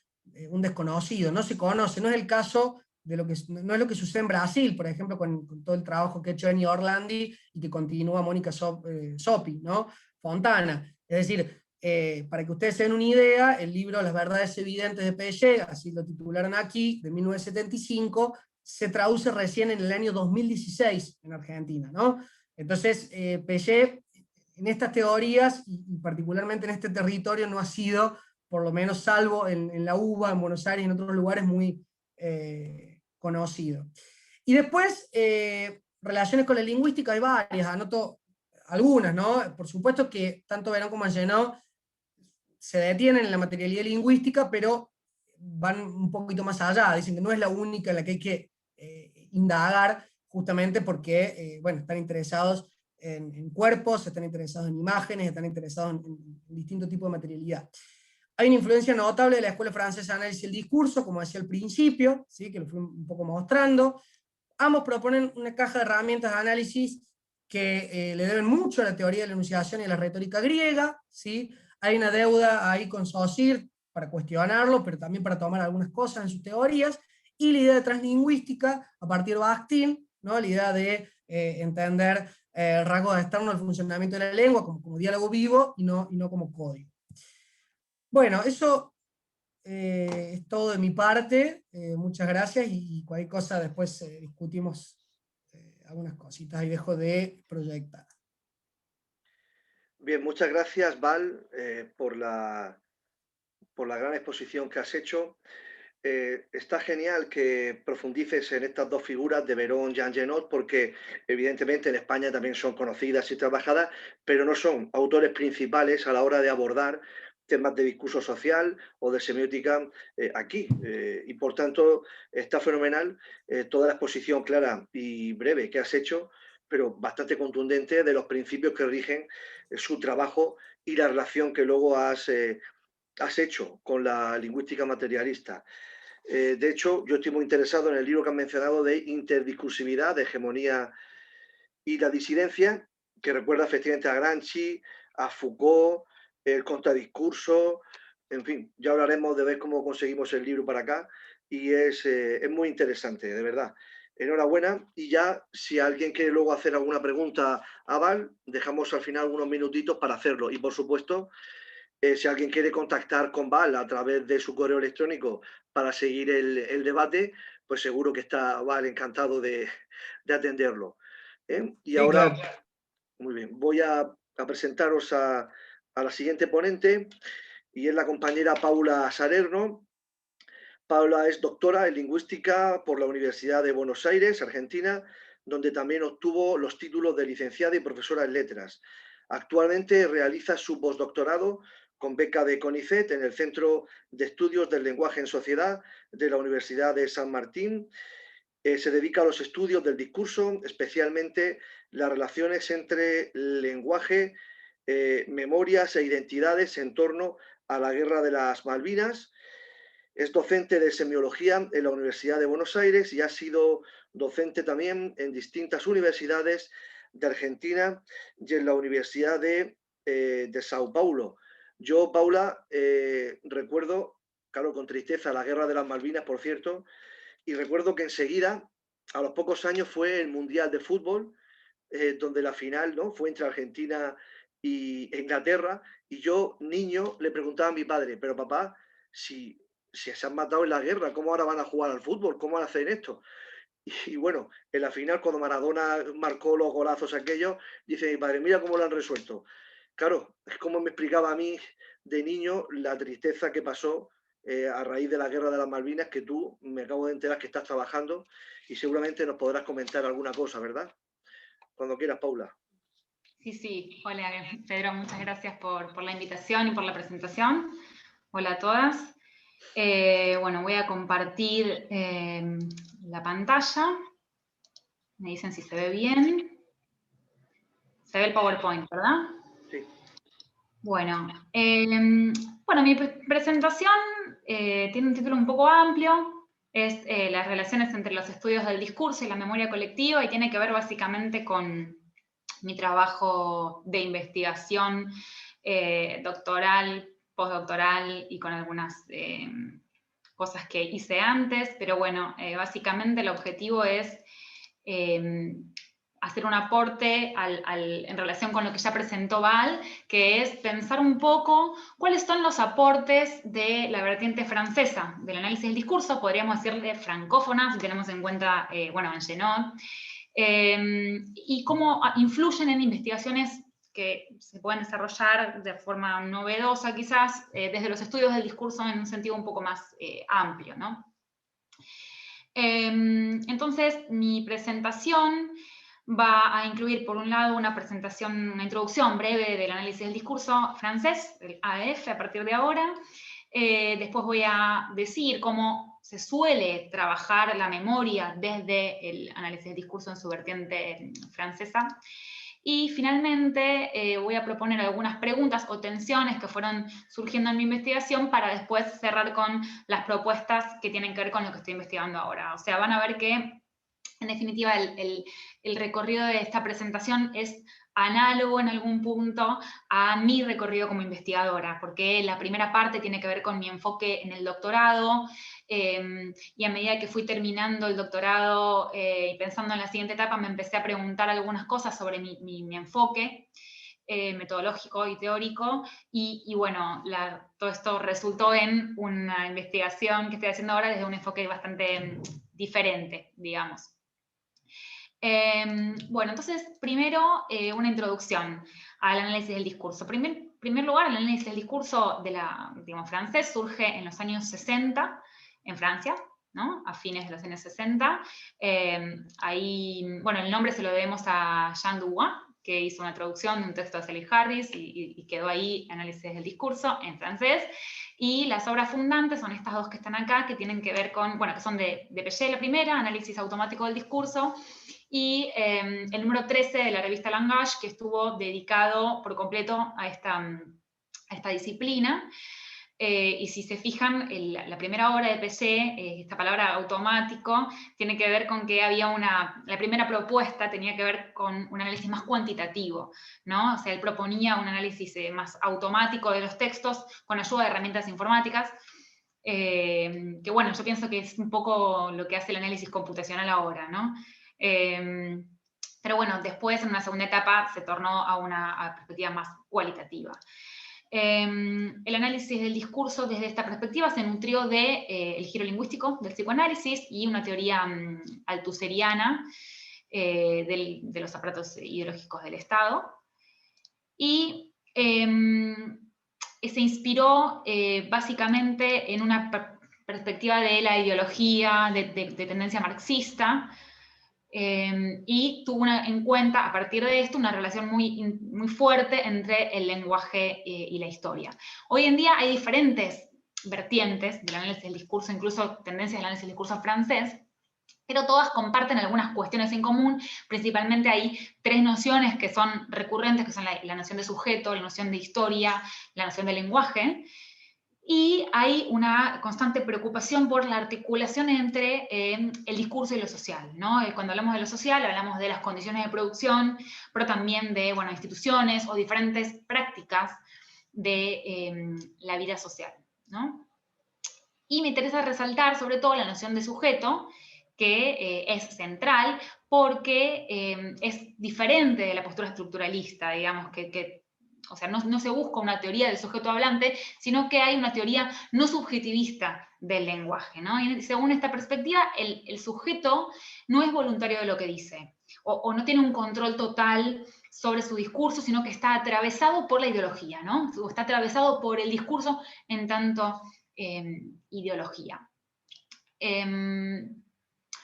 S2: un desconocido, no se conoce, no es el caso no es lo que sucede en Brasil, por ejemplo, con todo el trabajo que ha hecho Eni Orlandi y que continúa Mónica Sopi, ¿no?, Fontana. Es decir, para que ustedes se den una idea, el libro Las verdades evidentes de Piaget, así lo titularon aquí, de 1975, se traduce recién en el año 2016 en Argentina, ¿no? Entonces, Piaget, en estas teorías, y particularmente en este territorio, no ha sido, por lo menos salvo en la UBA, en Buenos Aires y en otros lugares, muy conocido. Y después, relaciones con la lingüística hay varias, anoto algunas, ¿no? Por supuesto que tanto Verón como Angenot se detienen en la materialidad lingüística, pero van un poquito más allá, dicen que no es la única en la que hay que indagar, justamente porque, bueno, están interesados en cuerpos, están interesados en imágenes, están interesados en distintos tipos de materialidad. Hay una influencia notable de la Escuela Francesa de Análisis del Discurso, como decía al principio, ¿sí?, que lo fui un poco mostrando. Ambos proponen una caja de herramientas de análisis que le deben mucho a la teoría de la enunciación y a la retórica griega, ¿sí? Hay una deuda ahí con Saussure para cuestionarlo, pero también para tomar algunas cosas en sus teorías, y la idea de translingüística a partir de Bakhtin, ¿no?, la idea de entender rasgos externos del funcionamiento de la lengua como diálogo vivo y no como código. Bueno, eso es todo de mi parte. Muchas gracias y cualquier cosa después discutimos algunas cositas y dejo de proyectar.
S1: Bien, muchas gracias, Val, por la gran exposición que has hecho. Está genial que profundices en estas dos figuras de Verón y Jean Genot, porque evidentemente en España también son conocidas y trabajadas, pero no son autores principales a la hora de abordar temas de discurso social o de semiótica aquí. Y por tanto está fenomenal toda la exposición clara y breve que has hecho, pero bastante contundente de los principios que rigen su trabajo y la relación que luego has hecho con la lingüística materialista. De hecho, yo estoy muy interesado en el libro que han mencionado de interdiscursividad, de hegemonía y la disidencia, que recuerda efectivamente a Gramsci, a Foucault, el contradiscurso, en fin, ya hablaremos de ver cómo conseguimos el libro para acá y es muy interesante, de verdad. Enhorabuena y ya si alguien quiere luego hacer alguna pregunta a Val, dejamos al final unos minutitos para hacerlo y por supuesto si alguien quiere contactar con Val a través de su correo electrónico para seguir el debate, pues seguro que está Val encantado de atenderlo. Y
S2: Sí,
S1: ahora,
S2: claro.
S1: muy bien, voy a presentaros a la siguiente ponente y es la compañera Paula Salerno. Paula es doctora en lingüística por la Universidad de Buenos Aires, Argentina, donde también obtuvo los títulos de licenciada y profesora en letras. Actualmente realiza su postdoctorado con beca de CONICET en el Centro de Estudios del Lenguaje en Sociedad de la Universidad de San Martín. Se dedica a los estudios del discurso, especialmente las relaciones entre lenguaje, memorias e identidades en torno a la Guerra de las Malvinas. Es docente de semiología en la Universidad de Buenos Aires y ha sido docente también en distintas universidades de Argentina y en la Universidad de Sao Paulo. Yo, Paula, recuerdo, claro, con tristeza, la Guerra de las Malvinas, por cierto, y recuerdo que enseguida, a los pocos años, fue el Mundial de Fútbol, donde la final, ¿no?, fue entre Argentina e Inglaterra, y yo, niño, le preguntaba a mi padre, pero papá, si se han matado en la guerra, ¿cómo ahora van a jugar al fútbol? ¿Cómo van a hacer esto? Y bueno, en la final, cuando Maradona marcó los golazos aquellos, dice mi padre, mira cómo lo han resuelto. Claro, es como me explicaba a mí de niño la tristeza que pasó a raíz de la guerra de las Malvinas, que tú me acabo de enterar que estás trabajando y seguramente nos podrás comentar alguna cosa, ¿verdad? Cuando quieras, Paula.
S3: Sí, sí. Hola, Pedro, muchas gracias por la invitación y por la presentación. Hola a todas. Bueno, voy a compartir la pantalla. Me dicen si se ve bien. Se ve el PowerPoint, ¿verdad?
S1: Sí.
S3: Bueno, mi presentación tiene un título un poco amplio. Es las relaciones entre los estudios del discurso y la memoria colectiva y tiene que ver básicamente con mi trabajo de investigación doctoral, postdoctoral y con algunas cosas que hice antes, pero bueno, básicamente el objetivo es hacer un aporte en relación con lo que ya presentó Val, que es pensar un poco cuáles son los aportes de la vertiente francesa del análisis del discurso, podríamos decirle francófona, si tenemos en cuenta, en Genot, y cómo influyen en investigaciones que se pueden desarrollar de forma novedosa quizás, desde los estudios del discurso en un sentido un poco más amplio, ¿no? Entonces, mi presentación va a incluir, por un lado, una introducción breve del análisis del discurso francés, el AF, a partir de ahora. Después voy a decir cómo se suele trabajar la memoria desde el análisis del discurso en su vertiente francesa. Y finalmente voy a proponer algunas preguntas o tensiones que fueron surgiendo en mi investigación para después cerrar con las propuestas que tienen que ver con lo que estoy investigando ahora. O sea, van a ver que, en definitiva, el recorrido de esta presentación es análogo en algún punto a mi recorrido como investigadora, porque la primera parte tiene que ver con mi enfoque en el doctorado, y a medida que fui terminando el doctorado y pensando en la siguiente etapa, me empecé a preguntar algunas cosas sobre mi enfoque, metodológico y teórico, y bueno, todo esto resultó en una investigación que estoy haciendo ahora desde un enfoque bastante diferente, digamos. Bueno, entonces, primero, una introducción al análisis del discurso. En primer lugar, el análisis del discurso digamos, francés surge en los años 60 en Francia, ¿no? A fines de los años 60. Ahí, bueno, el nombre se lo debemos a Jean Dubois, que hizo una traducción de un texto de Sally Harris y quedó ahí análisis del discurso en francés. Y las obras fundantes son estas dos que están acá, que tienen que ver con, bueno, que son de Piaget la primera, análisis automático del discurso, y el número 13 de la revista Langage, que estuvo dedicado por completo a esta disciplina. Y si se fijan, la primera obra de Piaget, esta palabra automático, tiene que ver con que había la primera propuesta tenía que ver con un análisis más cuantitativo, ¿no? O sea, él proponía un análisis más automático de los textos con ayuda de herramientas informáticas, que bueno, yo pienso que es un poco lo que hace el análisis computacional ahora, ¿no? Pero bueno, después en una segunda etapa se tornó a una perspectiva más cualitativa. El análisis del discurso desde esta perspectiva se nutrió del giro lingüístico del psicoanálisis y una teoría althuseriana de los aparatos ideológicos del Estado. Y se inspiró básicamente en una perspectiva de la ideología de tendencia marxista, y tuvo en cuenta, a partir de esto, una relación muy fuerte entre el lenguaje y la historia. Hoy en día hay diferentes vertientes del análisis del discurso, incluso tendencias del análisis del discurso francés, pero todas comparten algunas cuestiones en común. Principalmente hay tres nociones que son recurrentes, que son la noción de sujeto, la noción de historia, la noción de lenguaje. Y hay una constante preocupación por la articulación entre el discurso y lo social, ¿no? Cuando hablamos de lo social, hablamos de las condiciones de producción, pero también de, bueno, instituciones o diferentes prácticas de la vida social, ¿no? Y me interesa resaltar sobre todo la noción de sujeto, que es central porque es diferente de la postura estructuralista, digamos, o sea, no se busca una teoría del sujeto hablante, sino que hay una teoría no subjetivista del lenguaje, ¿no? Y según esta perspectiva, el sujeto no es voluntario de lo que dice, o no tiene un control total sobre su discurso, sino que está atravesado por la ideología, ¿no? O está atravesado por el discurso en tanto ideología.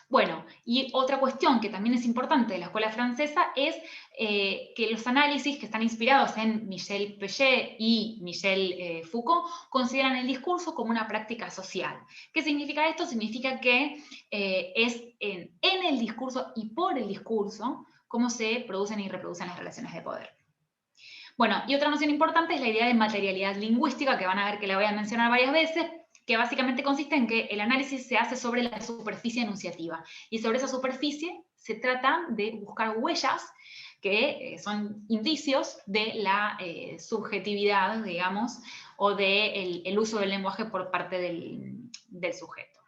S3: Bueno, y otra cuestión que también es importante de la escuela francesa es que los análisis que están inspirados en Michel Piaget y Michel Foucault consideran el discurso como una práctica social. ¿Qué significa esto? Significa que es en el discurso y por el discurso cómo se producen y reproducen las relaciones de poder. Bueno, y otra noción importante es la idea de materialidad lingüística, que van a ver que la voy a mencionar varias veces, que básicamente consiste en que el análisis se hace sobre la superficie enunciativa. Y sobre esa superficie se trata de buscar huellas que son indicios de la subjetividad, digamos, o del el uso del lenguaje por parte del sujeto.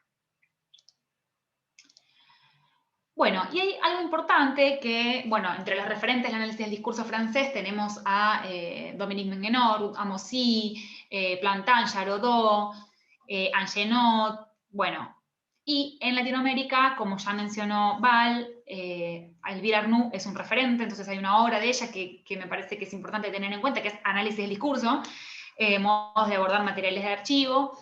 S3: Bueno, y hay algo importante que, bueno, entre los referentes del análisis del discurso francés tenemos a Dominique Mengenor, Amosy, Plantin, Charodot, Angenot, bueno, y en Latinoamérica, como ya mencionó Val, Elvira Arnoux es un referente, entonces hay una obra de ella que me parece que es importante tener en cuenta, que es Análisis del discurso, modos de abordar materiales de archivo,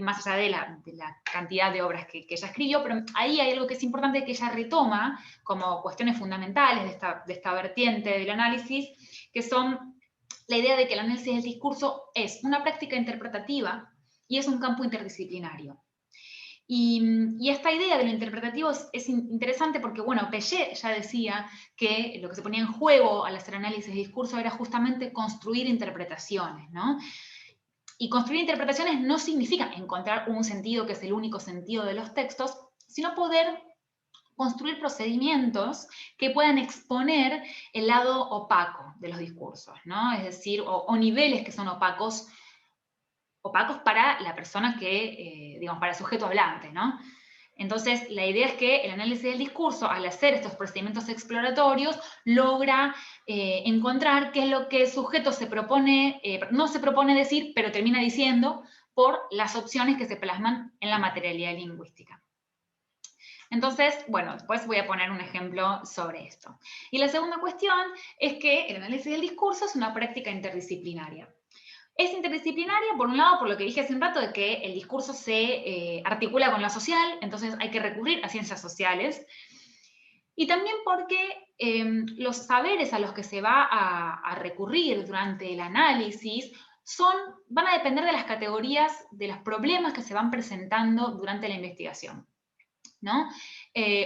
S3: más allá de la cantidad de obras que ella escribió, pero ahí hay algo que es importante que ella retoma como cuestiones fundamentales de esta vertiente del análisis, que son la idea de que el análisis del discurso es una práctica interpretativa y es un campo interdisciplinario. Y esta idea de lo interpretativo es interesante porque, bueno, Piaget ya decía que lo que se ponía en juego al hacer análisis de discurso era justamente construir interpretaciones, ¿no? Y construir interpretaciones no significa encontrar un sentido que es el único sentido de los textos, sino poder construir procedimientos que puedan exponer el lado opaco de los discursos, ¿no? Es decir, o niveles que son opacos para la persona que, digamos, para el sujeto hablante, ¿no? Entonces, la idea es que el análisis del discurso, al hacer estos procedimientos exploratorios, logra encontrar qué es lo que el sujeto se propone, no se propone decir, pero termina diciendo por las opciones que se plasman en la materialidad lingüística. Entonces, bueno, después voy a poner un ejemplo sobre esto. Y la segunda cuestión es que el análisis del discurso es una práctica interdisciplinaria. Es interdisciplinaria, por un lado, por lo que dije hace un rato, de que el discurso se articula con lo social, entonces hay que recurrir a ciencias sociales. Y también porque los saberes a los que se va a recurrir durante el análisis van a depender de las categorías, de los problemas que se van presentando durante la investigación, ¿no?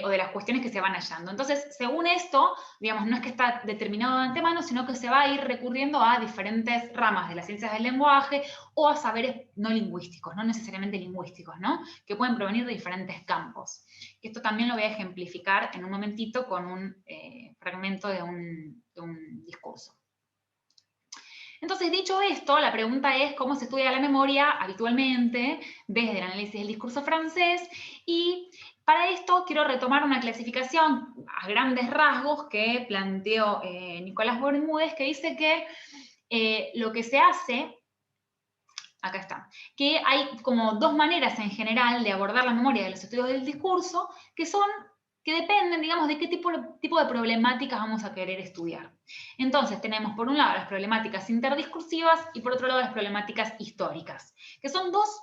S3: O de las cuestiones que se van hallando. Entonces, según esto, digamos, no es que está determinado de antemano, sino que se va a ir recurriendo a diferentes ramas de las ciencias del lenguaje o a saberes no lingüísticos, no necesariamente lingüísticos, ¿no? Que pueden provenir de diferentes campos. Esto también lo voy a ejemplificar en un momentito con un fragmento de un discurso. Entonces, dicho esto, la pregunta es cómo se estudia la memoria habitualmente desde el análisis del discurso francés, y para esto quiero retomar una clasificación a grandes rasgos que planteó Nicolás Bermúdez, que dice que lo que se hace, acá está, que hay como dos maneras en general de abordar la memoria de los estudios del discurso, que dependen, digamos, de qué tipo de problemáticas vamos a querer estudiar. Entonces, tenemos por un lado las problemáticas interdiscursivas y por otro lado las problemáticas históricas, que son dos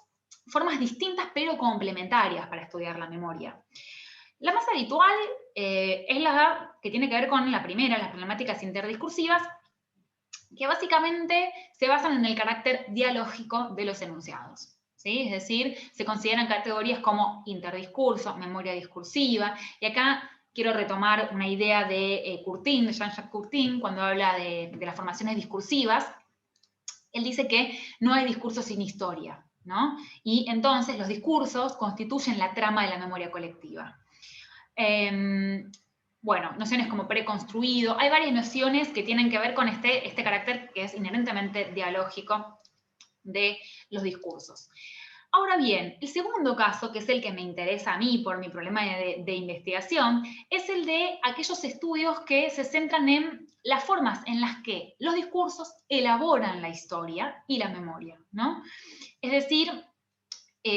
S3: formas distintas pero complementarias para estudiar la memoria. La más habitual es la que tiene que ver con la primera, las problemáticas interdiscursivas, que básicamente se basan en el carácter dialógico de los enunciados. ¿Sí? Es decir, se consideran categorías como interdiscurso, memoria discursiva, y acá quiero retomar una idea de Curtin, de Jean-Jacques Curtin, cuando habla de las formaciones discursivas. Él dice que no hay discurso sin historia, ¿no? Y entonces los discursos constituyen la trama de la memoria colectiva. Bueno, nociones como preconstruido, hay varias nociones que tienen que ver con este carácter que es inherentemente dialógico de los discursos. Ahora bien, el segundo caso, que es el que me interesa a mí por mi problema de investigación, es el de aquellos estudios que se centran en las formas en las que los discursos elaboran la historia y la memoria, ¿no? Es decir,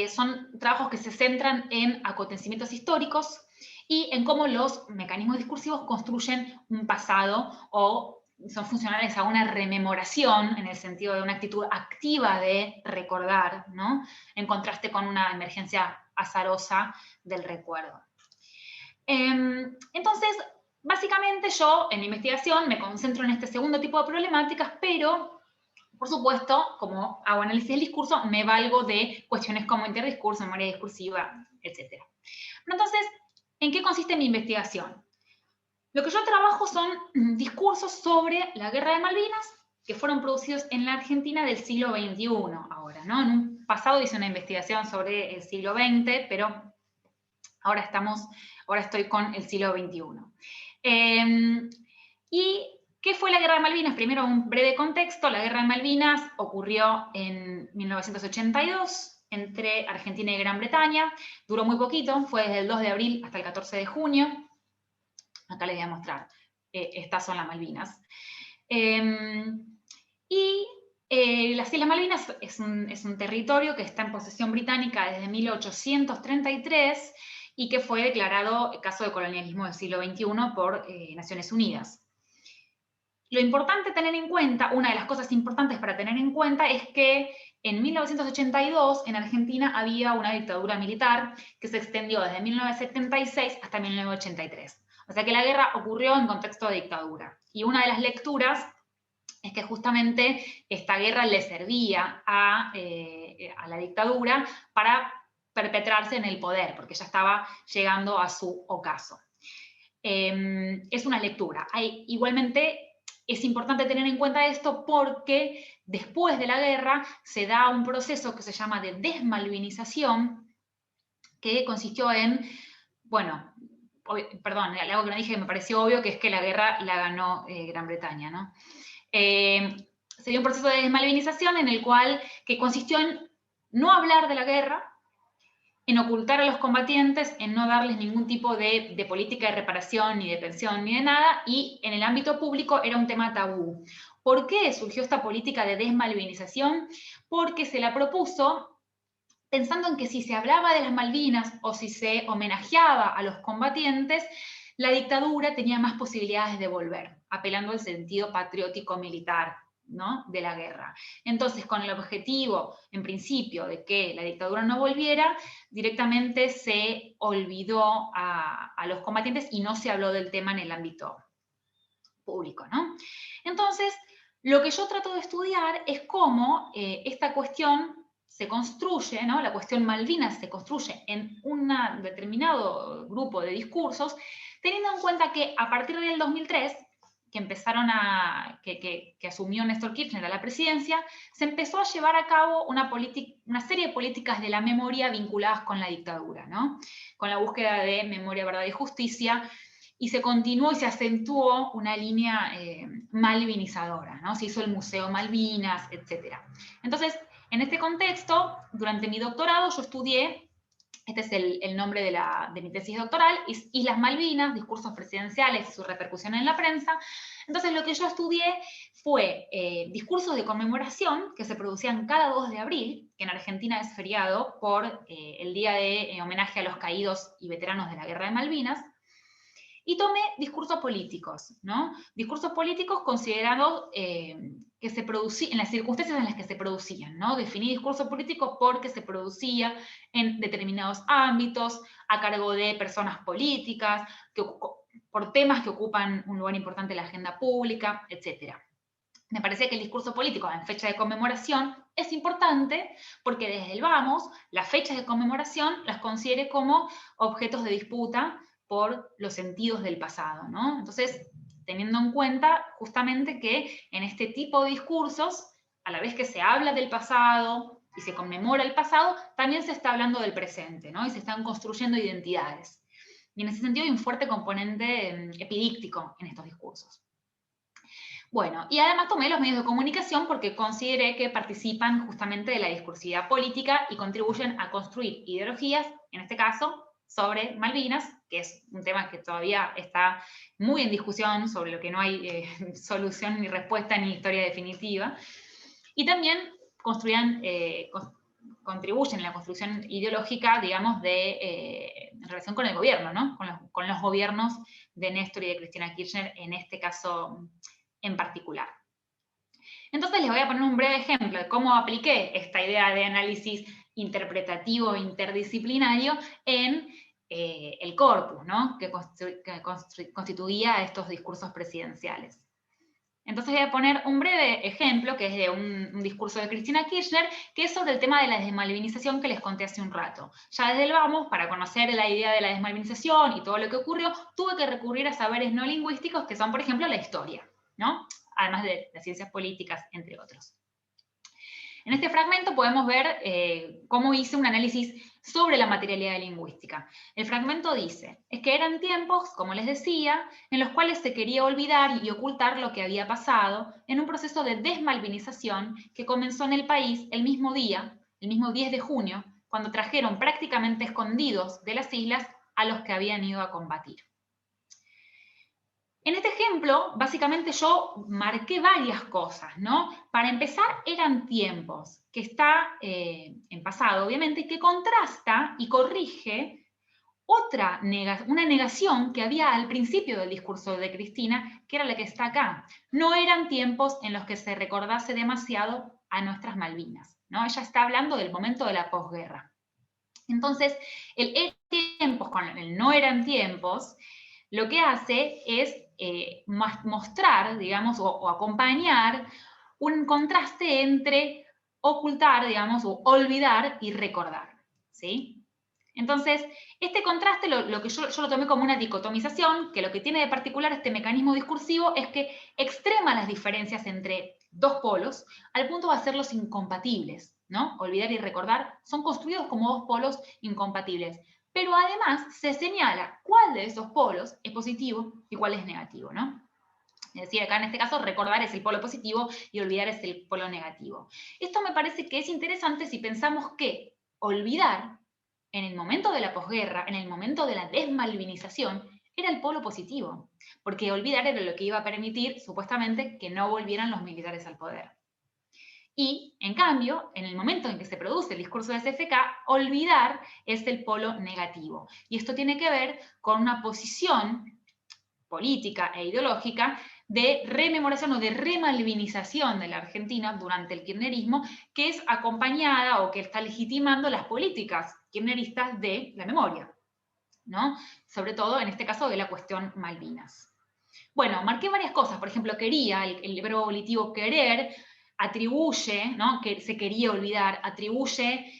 S3: son trabajos que se centran en acontecimientos históricos y en cómo los mecanismos discursivos construyen un pasado o son funcionales a una rememoración, en el sentido de una actitud activa de recordar, ¿no? En contraste con una emergencia azarosa del recuerdo. Entonces, básicamente yo en mi investigación me concentro en este segundo tipo de problemáticas, pero por supuesto, como hago análisis del discurso, me valgo de cuestiones como interdiscurso, memoria discursiva, etc. Pero entonces, ¿en qué consiste mi investigación? Lo que yo trabajo son discursos sobre la Guerra de Malvinas que fueron producidos en la Argentina del siglo XXI ahora, ¿no? En un pasado hice una investigación sobre el siglo XX, pero ahora estoy con el siglo XXI. ¿Y qué fue la Guerra de Malvinas? Primero, un breve contexto. La Guerra de Malvinas ocurrió en 1982 entre Argentina y Gran Bretaña. Duró muy poquito, fue desde el 2 de abril hasta el 14 de junio. Acá les voy a mostrar. Estas son las Malvinas. Las Islas Malvinas es un territorio que está en posesión británica desde 1833 y que fue declarado caso de colonialismo del siglo XXI por Naciones Unidas. Lo importante tener en cuenta, una de las cosas importantes para tener en cuenta es que en 1982 en Argentina había una dictadura militar que se extendió desde 1976 hasta 1983. O sea que la guerra ocurrió en contexto de dictadura. Y una de las lecturas es que justamente esta guerra le servía a la dictadura para perpetrarse en el poder, porque ya estaba llegando a su ocaso. Es una lectura. Igualmente, es importante tener en cuenta esto porque después de la guerra se da un proceso que se llama de desmalvinización, que consistió en, bueno, perdón, algo que no dije que me pareció obvio, que es que la guerra la ganó Gran Bretaña, ¿no? Se dio un proceso de desmalvinización en el cual, que consistió en no hablar de la guerra, en ocultar a los combatientes, en no darles ningún tipo de política de reparación, ni de pensión, ni de nada, y en el ámbito público era un tema tabú. ¿Por qué surgió esta política de desmalvinización? Porque se la propuso pensando en que si se hablaba de las Malvinas o si se homenajeaba a los combatientes, la dictadura tenía más posibilidades de volver, apelando al sentido patriótico militar, ¿no?, de la guerra. Entonces, con el objetivo, en principio, de que la dictadura no volviera, directamente se olvidó a los combatientes y no se habló del tema en el ámbito público, ¿no? Entonces, lo que yo trato de estudiar es cómo esta cuestión se construye, ¿no? La cuestión Malvinas se construye en un determinado grupo de discursos, teniendo en cuenta que a partir del 2003, que asumió Néstor Kirchner a la presidencia, se empezó a llevar a cabo una serie de políticas de la memoria vinculadas con la dictadura, ¿no? Con la búsqueda de memoria, verdad y justicia, y se continuó y se acentuó una línea malvinizadora, ¿no? Se hizo el Museo Malvinas, etc. Entonces, en este contexto, durante mi doctorado yo estudié, este es el nombre de mi tesis doctoral, Islas Malvinas, discursos presidenciales y su repercusión en la prensa. Entonces lo que yo estudié fue discursos de conmemoración que se producían cada 2 de abril, que en Argentina es feriado por el día de homenaje a los caídos y veteranos de la Guerra de Malvinas, y tomé discursos políticos, ¿no? Discursos políticos considerados que se producían, en las circunstancias en las que se producían, ¿no? Definí discurso político porque se producía en determinados ámbitos, a cargo de personas políticas, por temas que ocupan un lugar importante en la agenda pública, etc. Me parecía que el discurso político en fecha de conmemoración es importante porque desde el vamos, las fechas de conmemoración las considere como objetos de disputa por los sentidos del pasado, ¿no? Entonces, teniendo en cuenta justamente que en este tipo de discursos, a la vez que se habla del pasado y se conmemora el pasado, también se está hablando del presente, ¿no? Y se están construyendo identidades. Y en ese sentido hay un fuerte componente epidíctico en estos discursos. Bueno, y además tomé los medios de comunicación porque consideré que participan justamente de la discursividad política y contribuyen a construir ideologías, en este caso, sobre Malvinas, que es un tema que todavía está muy en discusión, sobre lo que no hay solución ni respuesta ni historia definitiva, y también contribuyen en la construcción ideológica, digamos, en relación con el gobierno, ¿no? Con los gobiernos de Néstor y de Cristina Kirchner, en este caso en particular. Entonces les voy a poner un breve ejemplo de cómo apliqué esta idea de análisis interpretativo interdisciplinario en el corpus, ¿no?, que constituía estos discursos presidenciales. Entonces voy a poner un breve ejemplo, que es de un discurso de Cristina Kirchner, que es sobre el tema de la desmalvinización que les conté hace un rato. Ya desde el vamos, para conocer la idea de la desmalvinización y todo lo que ocurrió, tuve que recurrir a saberes no lingüísticos, que son, por ejemplo, la historia, ¿no?, además de las ciencias políticas, entre otros. En este fragmento podemos ver cómo hice un análisis sobre la materialidad lingüística. El fragmento dice, es que eran tiempos, como les decía, en los cuales se quería olvidar y ocultar lo que había pasado en un proceso de desmalvinización que comenzó en el país el mismo 10 de junio, cuando trajeron prácticamente escondidos de las islas a los que habían ido a combatir. En este ejemplo, básicamente yo marqué varias cosas, ¿no? Para empezar, eran tiempos, que está en pasado, obviamente, que contrasta y corrige una negación que había al principio del discurso de Cristina, que era la que está acá. No eran tiempos en los que se recordase demasiado a nuestras Malvinas, ¿no? Ella está hablando del momento de la posguerra. Entonces, el tiempos con el no eran tiempos, lo que hace es mostrar, digamos, o acompañar un contraste entre ocultar, digamos, o olvidar y recordar, ¿sí? Entonces, este contraste, lo que yo lo tomé como una dicotomización, que lo que tiene de particular este mecanismo discursivo es que extrema las diferencias entre dos polos al punto de hacerlos incompatibles, ¿no? Olvidar y recordar son construidos como dos polos incompatibles. Pero además se señala cuál de esos polos es positivo y cuál es negativo, ¿no? Es decir, acá en este caso recordar es el polo positivo y olvidar es el polo negativo. Esto me parece que es interesante si pensamos que olvidar en el momento de la posguerra, en el momento de la desmalvinización, era el polo positivo, porque olvidar era lo que iba a permitir, supuestamente, que no volvieran los militares al poder. Y, en cambio, en el momento en que se produce el discurso de CFK, olvidar es el polo negativo. Y esto tiene que ver con una posición política e ideológica de rememoración o de remalvinización de la Argentina durante el kirchnerismo, que es acompañada o que está legitimando las políticas kirchneristas de la memoria, ¿no? Sobre todo, en este caso, de la cuestión Malvinas. Bueno, marqué varias cosas. Por ejemplo, quería, el verbo volitivo querer, atribuye, ¿no? Que se quería olvidar, atribuye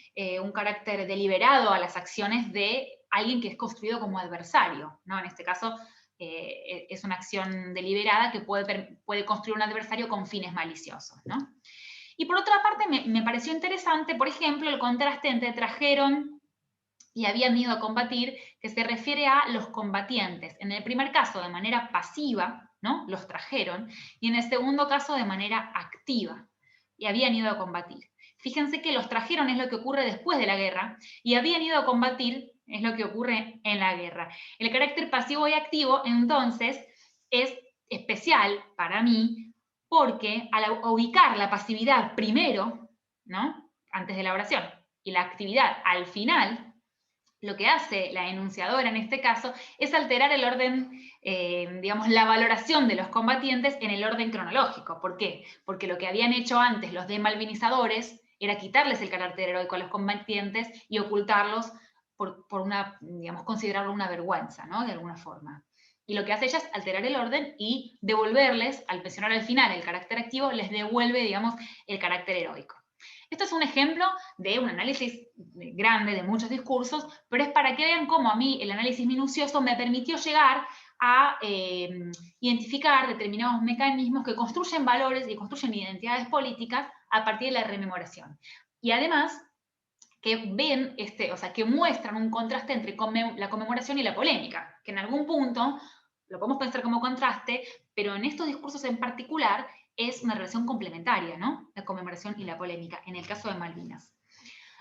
S3: un carácter deliberado a las acciones de alguien que es construido como adversario, ¿no? En este caso, es una acción deliberada que puede construir un adversario con fines maliciosos, ¿no? Y por otra parte, me pareció interesante, por ejemplo, el contraste entre trajeron y habían ido a combatir, que se refiere a los combatientes. En el primer caso, de manera pasiva, ¿no? Los trajeron, y en el segundo caso, de manera activa, y habían ido a combatir. Fíjense que los trajeron es lo que ocurre después de la guerra, y habían ido a combatir es lo que ocurre en la guerra. El carácter pasivo y activo, entonces, es especial para mí, porque al ubicar la pasividad primero, ¿no? Antes de la oración, y la actividad al final, lo que hace la enunciadora en este caso es alterar el orden, digamos, la valoración de los combatientes en el orden cronológico. ¿Por qué? Porque lo que habían hecho antes los demalvinizadores era quitarles el carácter heroico a los combatientes y ocultarlos por una, digamos, considerarlo una vergüenza, ¿no? De alguna forma. Y lo que hace ella es alterar el orden y devolverles, al mencionar al final el carácter activo, les devuelve, digamos, el carácter heroico. Esto es un ejemplo de un análisis grande de muchos discursos, pero es para que vean cómo a mí el análisis minucioso me permitió llegar a identificar determinados mecanismos que construyen valores y construyen identidades políticas a partir de la rememoración. Y además, que ven, o sea, que muestran un contraste entre la conmemoración y la polémica, que en algún punto lo podemos pensar como contraste, pero en estos discursos en particular es una relación complementaria, ¿no? La conmemoración y la polémica, en el caso de Malvinas.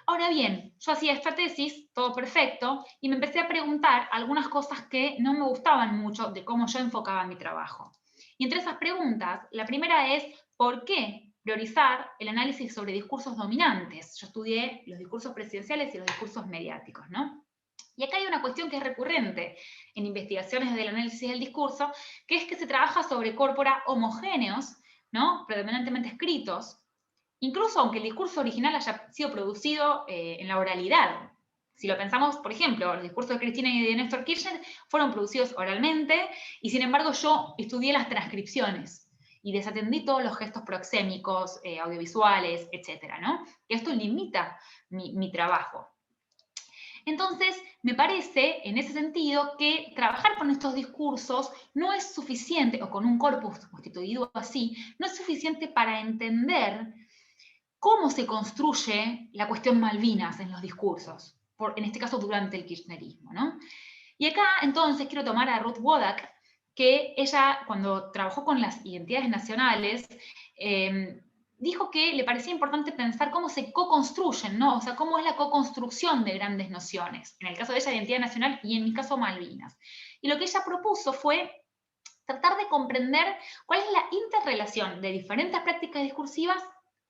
S3: Ahora bien, yo hacía esta tesis, todo perfecto, y me empecé a preguntar algunas cosas que no me gustaban mucho de cómo yo enfocaba mi trabajo. Y entre esas preguntas, la primera es, ¿por qué priorizar el análisis sobre discursos dominantes? Yo estudié los discursos presidenciales y los discursos mediáticos, ¿no? Y acá hay una cuestión que es recurrente en investigaciones del análisis del discurso, que es que se trabaja sobre corpora homogéneos, ¿no? Predominantemente escritos, incluso aunque el discurso original haya sido producido en la oralidad. Si lo pensamos, por ejemplo, los discursos de Cristina y de Néstor Kirchner fueron producidos oralmente, y sin embargo yo estudié las transcripciones y desatendí todos los gestos proxémicos, audiovisuales, etcétera, ¿no? Que esto limita mi trabajo. Entonces, me parece, en ese sentido, que trabajar con estos discursos no es suficiente, o con un corpus constituido así, no es suficiente para entender cómo se construye la cuestión Malvinas en los discursos, en este caso durante el kirchnerismo, ¿no? Y acá, entonces, quiero tomar a Ruth Wodak, que ella, cuando trabajó con las identidades nacionales, dijo que le parecía importante pensar cómo se co-construyen, ¿no? O sea, cómo es la co-construcción de grandes nociones, en el caso de ella, identidad nacional, y en mi caso, Malvinas. Y lo que ella propuso fue tratar de comprender cuál es la interrelación de diferentes prácticas discursivas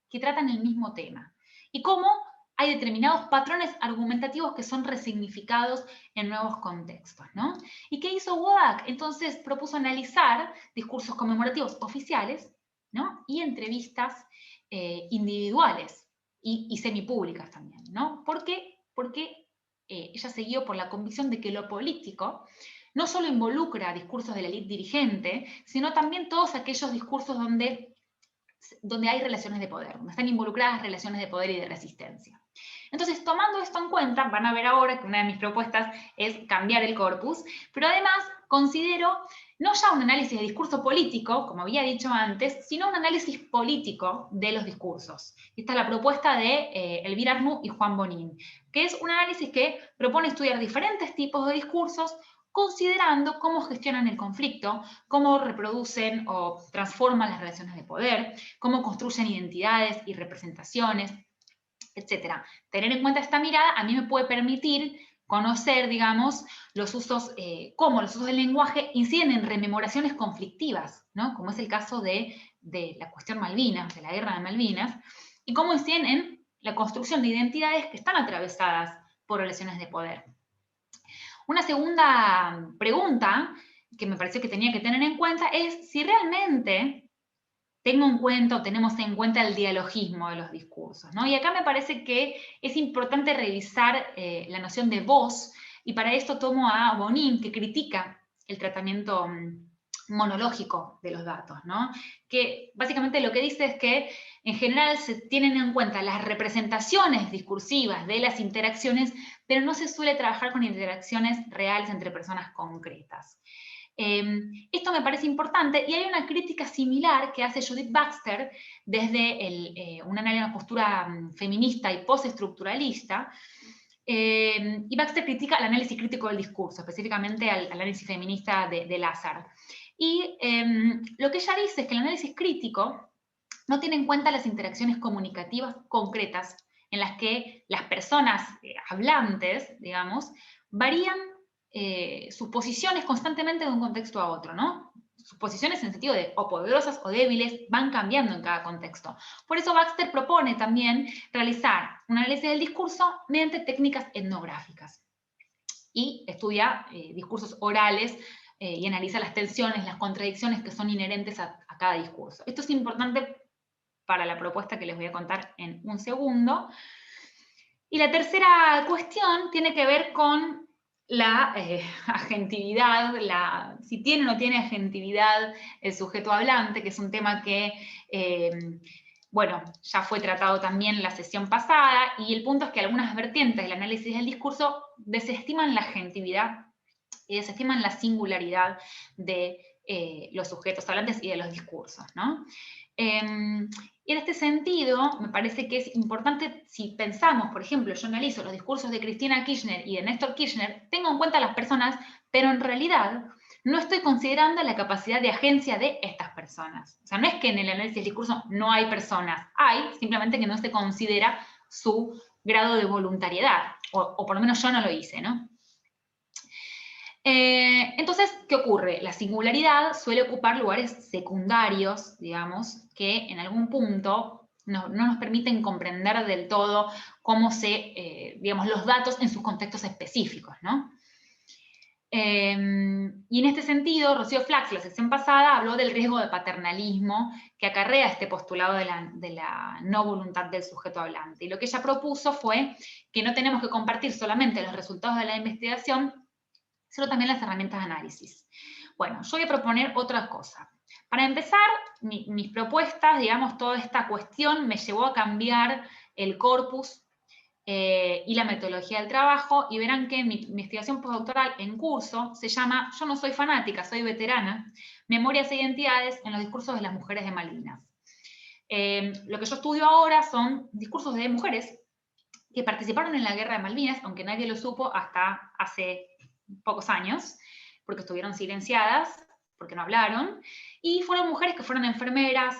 S3: que tratan el mismo tema, y cómo hay determinados patrones argumentativos que son resignificados en nuevos contextos, ¿no? ¿Y qué hizo Wodak? Entonces propuso analizar discursos conmemorativos oficiales, ¿no? Y entrevistas individuales y semipúblicas también, ¿no? ¿Por qué? Porque ella se guió por la convicción de que lo político no solo involucra discursos de la élite dirigente, sino también todos aquellos discursos donde hay relaciones de poder, donde están involucradas relaciones de poder y de resistencia. Entonces, tomando esto en cuenta, van a ver ahora que una de mis propuestas es cambiar el corpus, pero además considero no ya un análisis de discurso político, como había dicho antes, sino un análisis político de los discursos. Esta es la propuesta de Elvira Arnoux y Juan Bonin, que es un análisis que propone estudiar diferentes tipos de discursos, considerando cómo gestionan el conflicto, cómo reproducen o transforman las relaciones de poder, cómo construyen identidades y representaciones, etc. Tener en cuenta esta mirada a mí me puede permitir conocer, digamos, los usos, cómo los usos del lenguaje inciden en rememoraciones conflictivas, ¿no? Como es el caso de la cuestión Malvinas, de la guerra de Malvinas, y cómo inciden en la construcción de identidades que están atravesadas por relaciones de poder. Una segunda pregunta que me pareció que tenía que tener en cuenta es si realmente tengo en cuenta o tenemos en cuenta el dialogismo de los discursos, ¿no? Y acá me parece que es importante revisar la noción de voz, y para esto tomo a Bonin, que critica el tratamiento monológico de los datos, ¿no? Que básicamente lo que dice es que en general se tienen en cuenta las representaciones discursivas de las interacciones, pero no se suele trabajar con interacciones reales entre personas concretas. Esto me parece importante, y hay una crítica similar que hace Judith Baxter desde una postura feminista y postestructuralista, y Baxter critica el análisis crítico del discurso, específicamente al análisis feminista de Lazar. Y lo que ella dice es que el análisis crítico no tiene en cuenta las interacciones comunicativas concretas en las que las personas hablantes, digamos, varían sus posiciones constantemente de un contexto a otro, ¿no? Sus posiciones en el sentido de o poderosas o débiles van cambiando en cada contexto. Por eso Baxter propone también realizar un análisis del discurso mediante técnicas etnográficas. Y estudia discursos orales y analiza las tensiones, las contradicciones que son inherentes a cada discurso. Esto es importante para la propuesta que les voy a contar en un segundo. Y la tercera cuestión tiene que ver con la agentividad, si tiene o no tiene agentividad el sujeto hablante, que es un tema que, bueno, ya fue tratado también en la sesión pasada, y el punto es que algunas vertientes del análisis del discurso desestiman la agentividad y desestiman la singularidad de los sujetos hablantes y de los discursos, ¿no? Y en este sentido, me parece que es importante, si pensamos, por ejemplo, yo analizo los discursos de Cristina Kirchner y de Néstor Kirchner, tengo en cuenta a las personas, pero en realidad no estoy considerando la capacidad de agencia de estas personas. O sea, no es que en el análisis del discurso no hay personas, hay, simplemente que no se considera su grado de voluntariedad, o por lo menos yo no lo hice, ¿no? Entonces, ¿qué ocurre? La singularidad suele ocupar lugares secundarios, digamos, que en algún punto no nos permiten comprender del todo cómo digamos, los datos en sus contextos específicos, ¿no? Y en este sentido, Rocío Flax, la sesión pasada, habló del riesgo de paternalismo que acarrea este postulado de la no voluntad del sujeto hablante. Y lo que ella propuso fue que no tenemos que compartir solamente los resultados de la investigación, sino también las herramientas de análisis. Bueno, yo voy a proponer otra cosa. Para empezar, mis propuestas, digamos, toda esta cuestión me llevó a cambiar el corpus y la metodología del trabajo, y verán que mi investigación postdoctoral en curso se llama Yo no soy fanática, soy veterana, memorias e identidades en los discursos de las mujeres de Malvinas. Lo que yo estudio ahora son discursos de mujeres que participaron en la guerra de Malvinas, aunque nadie lo supo hasta hace pocos años, porque estuvieron silenciadas, porque no hablaron, y fueron mujeres que fueron enfermeras,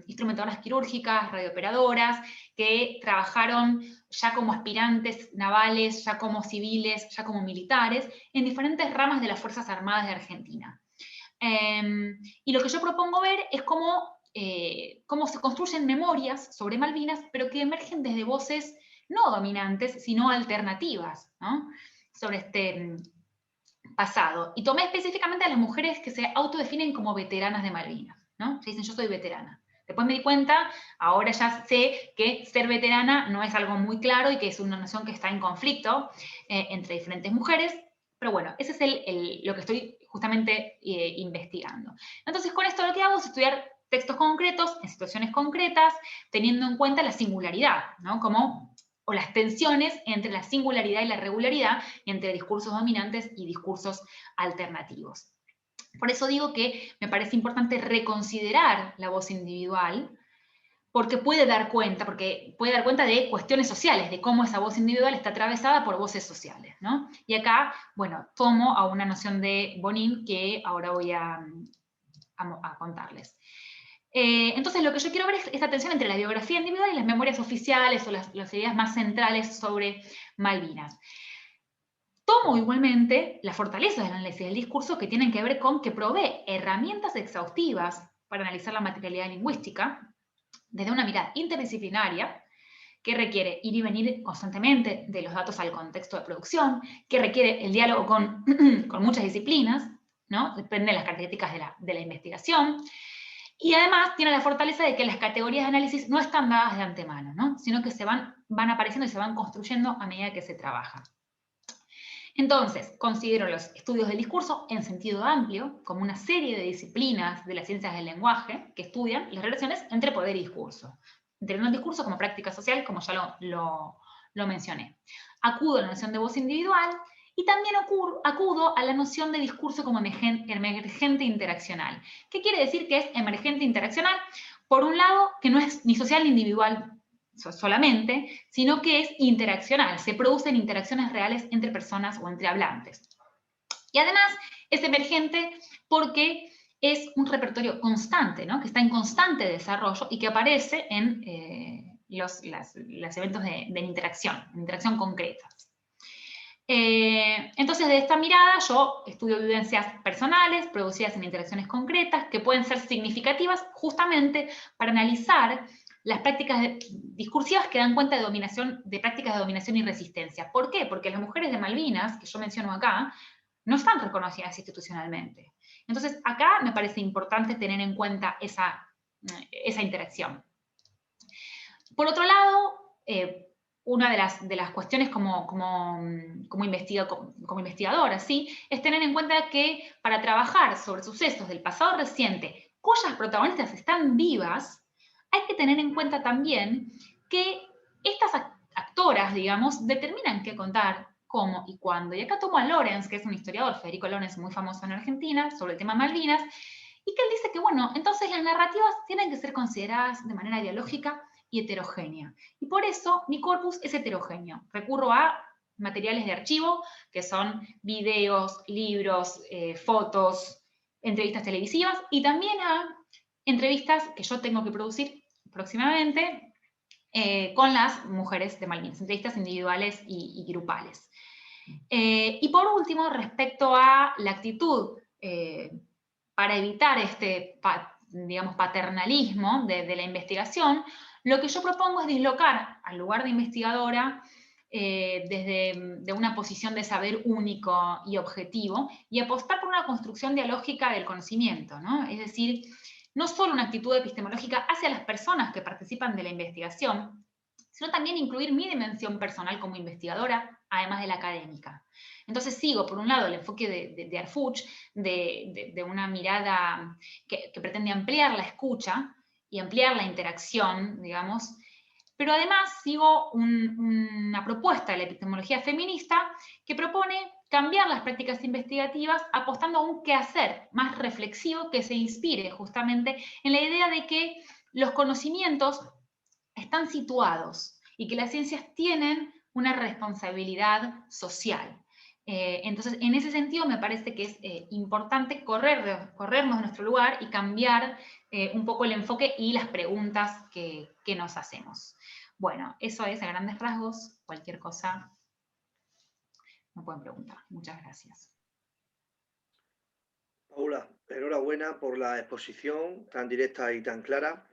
S3: instrumentadoras quirúrgicas, radiooperadoras, que trabajaron ya como aspirantes navales, ya como civiles, ya como militares, en diferentes ramas de las Fuerzas Armadas de Argentina. Y lo que yo propongo ver es cómo se construyen memorias sobre Malvinas, pero que emergen desde voces no dominantes, sino alternativas, ¿no? Sobre este pasado. Y tomé específicamente a las mujeres que se autodefinen como veteranas de Malvinas, ¿no? Se dicen, yo soy veterana. Después me di cuenta, ahora ya sé que ser veterana no es algo muy claro y que es una noción que está en conflicto entre diferentes mujeres, pero bueno, ese es lo que estoy justamente investigando. Entonces, con esto lo que hago es estudiar textos concretos, en situaciones concretas, teniendo en cuenta la singularidad, ¿no? O las tensiones entre la singularidad y la regularidad, entre discursos dominantes y discursos alternativos. Por eso digo que me parece importante reconsiderar la voz individual, porque puede dar cuenta de cuestiones sociales, de cómo esa voz individual está atravesada por voces sociales, ¿no? Y acá, bueno, tomo a una noción de Bonin que ahora voy a contarles. Entonces lo que yo quiero ver es esta tensión entre la biografía individual y las memorias oficiales o las ideas más centrales sobre Malvinas. Tomo igualmente las fortalezas del análisis del discurso que tienen que ver con que provee herramientas exhaustivas para analizar la materialidad lingüística desde una mirada interdisciplinaria que requiere ir y venir constantemente de los datos al contexto de producción, que requiere el diálogo con, con muchas disciplinas, ¿no? Depende de las características de la investigación, y además tiene la fortaleza de que las categorías de análisis no están dadas de antemano, ¿no? Sino que van apareciendo y se van construyendo a medida que se trabaja. Entonces, considero los estudios del discurso en sentido amplio como una serie de disciplinas de las ciencias del lenguaje que estudian las relaciones entre poder y discurso. Entendiendo el discurso como práctica social, como ya lo mencioné. Acudo a la noción de voz individual y también acudo a la noción de discurso como emergente interaccional. ¿Qué quiere decir que es emergente interaccional? Por un lado, que no es ni social ni individual solamente, sino que es interaccional, se producen interacciones reales entre personas o entre hablantes. Y además es emergente porque es un repertorio constante, ¿no? Que está en constante desarrollo y que aparece en los eventos de interacción concretas. Entonces, de esta mirada, yo estudio vivencias personales producidas en interacciones concretas que pueden ser significativas justamente para analizar las prácticas discursivas que dan cuenta de prácticas de dominación y resistencia. ¿Por qué? Porque las mujeres de Malvinas, que yo menciono acá, no están reconocidas institucionalmente. Entonces, acá me parece importante tener en cuenta esa interacción. Por otro lado, una de las cuestiones como investigadora, ¿sí? Es tener en cuenta que para trabajar sobre sucesos del pasado reciente cuyas protagonistas están vivas, hay que tener en cuenta también que estas actoras, digamos, determinan qué contar, cómo y cuándo. Y acá tomo a Lorenz, que es un historiador, Federico Lorenz, muy famoso en Argentina, sobre el tema Malvinas, y que él dice que, bueno, entonces las narrativas tienen que ser consideradas de manera dialógica y heterogénea. Y por eso mi corpus es heterogéneo. Recurro a materiales de archivo, que son videos, libros, fotos, entrevistas televisivas, y también a entrevistas que yo tengo que producir próximamente con las mujeres de Malvinas, entrevistas individuales y grupales. Y por último, respecto a la actitud para evitar este, digamos, paternalismo de la investigación, lo que yo propongo es dislocar al lugar de investigadora desde una posición de saber único y objetivo y apostar por una construcción dialógica del conocimiento, ¿no? Es decir, no solo una actitud epistemológica hacia las personas que participan de la investigación, sino también incluir mi dimensión personal como investigadora, además de la académica. Entonces sigo, por un lado, el enfoque de Arfuch, de una mirada que pretende ampliar la escucha y ampliar la interacción, digamos, pero además sigo una propuesta de la epistemología feminista que propone cambiar las prácticas investigativas apostando a un quehacer más reflexivo que se inspire justamente en la idea de que los conocimientos están situados y que las ciencias tienen una responsabilidad social. Entonces, en ese sentido, me parece que es importante corrernos de nuestro lugar y cambiar un poco el enfoque y las preguntas que nos hacemos. Bueno, eso es a grandes rasgos. Cualquier cosa me pueden preguntar. Muchas gracias.
S1: Paula, enhorabuena por la exposición tan directa y tan clara.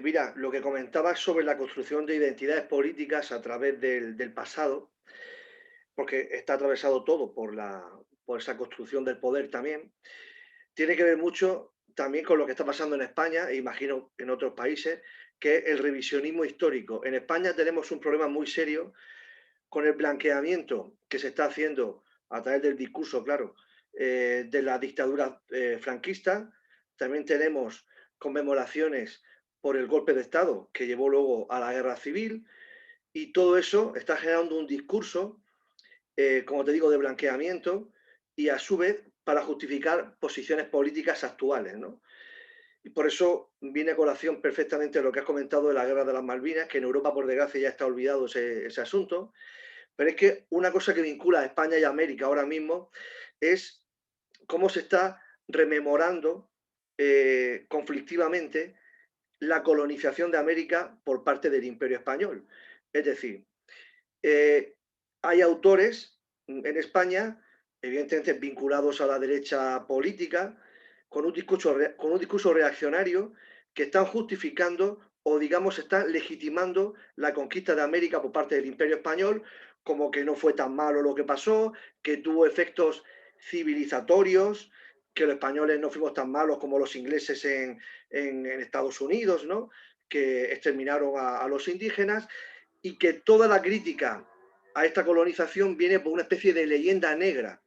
S1: Mira, lo que comentabas sobre la construcción de identidades políticas a través del pasado, porque está atravesado todo por esa construcción del poder también, tiene que ver mucho también con lo que está pasando en España, e imagino en otros países, que es el revisionismo histórico. En España tenemos un problema muy serio con el blanqueamiento que se está haciendo a través del discurso, claro, de la dictadura franquista. También tenemos conmemoraciones por el golpe de Estado que llevó luego a la guerra civil, y todo eso está generando un discurso, como te digo, de blanqueamiento y a su vez para justificar posiciones políticas actuales, ¿no? Y por eso viene a colación perfectamente lo que has comentado de la guerra de las Malvinas, que en Europa, por desgracia, ya está olvidado ese asunto. Pero es que una cosa que vincula a España y a América ahora mismo es cómo se está rememorando conflictivamente la colonización de América por parte del Imperio Español. Es decir, hay autores en España, evidentemente vinculados a la derecha política, con un discurso reaccionario, que están justificando o, digamos, están legitimando la conquista de América por parte del Imperio Español, como que no fue tan malo lo que pasó, que tuvo efectos civilizatorios, que los españoles no fuimos tan malos como los ingleses en Estados Unidos, ¿no? Que exterminaron a los indígenas, y que toda la crítica a esta colonización viene por una especie de leyenda negra.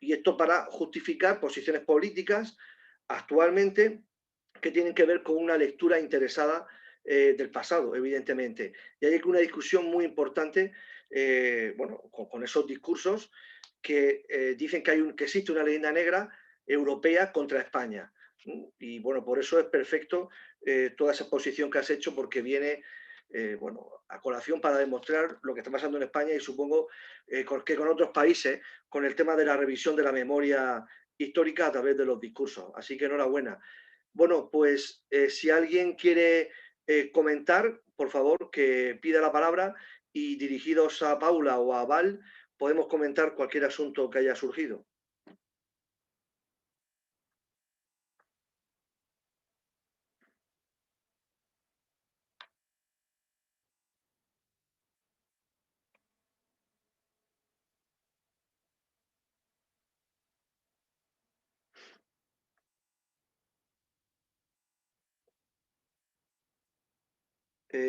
S1: Y esto para justificar posiciones políticas actualmente que tienen que ver con una lectura interesada del pasado, evidentemente. Y hay una discusión muy importante, bueno, con esos discursos que dicen que existe una leyenda negra europea contra España. Y bueno, por eso es perfecto toda esa exposición que has hecho, porque viene bueno, a colación para demostrar lo que está pasando en España y supongo que con otros países, con el tema de la revisión de la memoria histórica a través de los discursos. Así que enhorabuena. Bueno, pues si alguien quiere comentar, por favor, que pida la palabra, y dirigidos a Paula o a Val, podemos comentar cualquier asunto que haya surgido.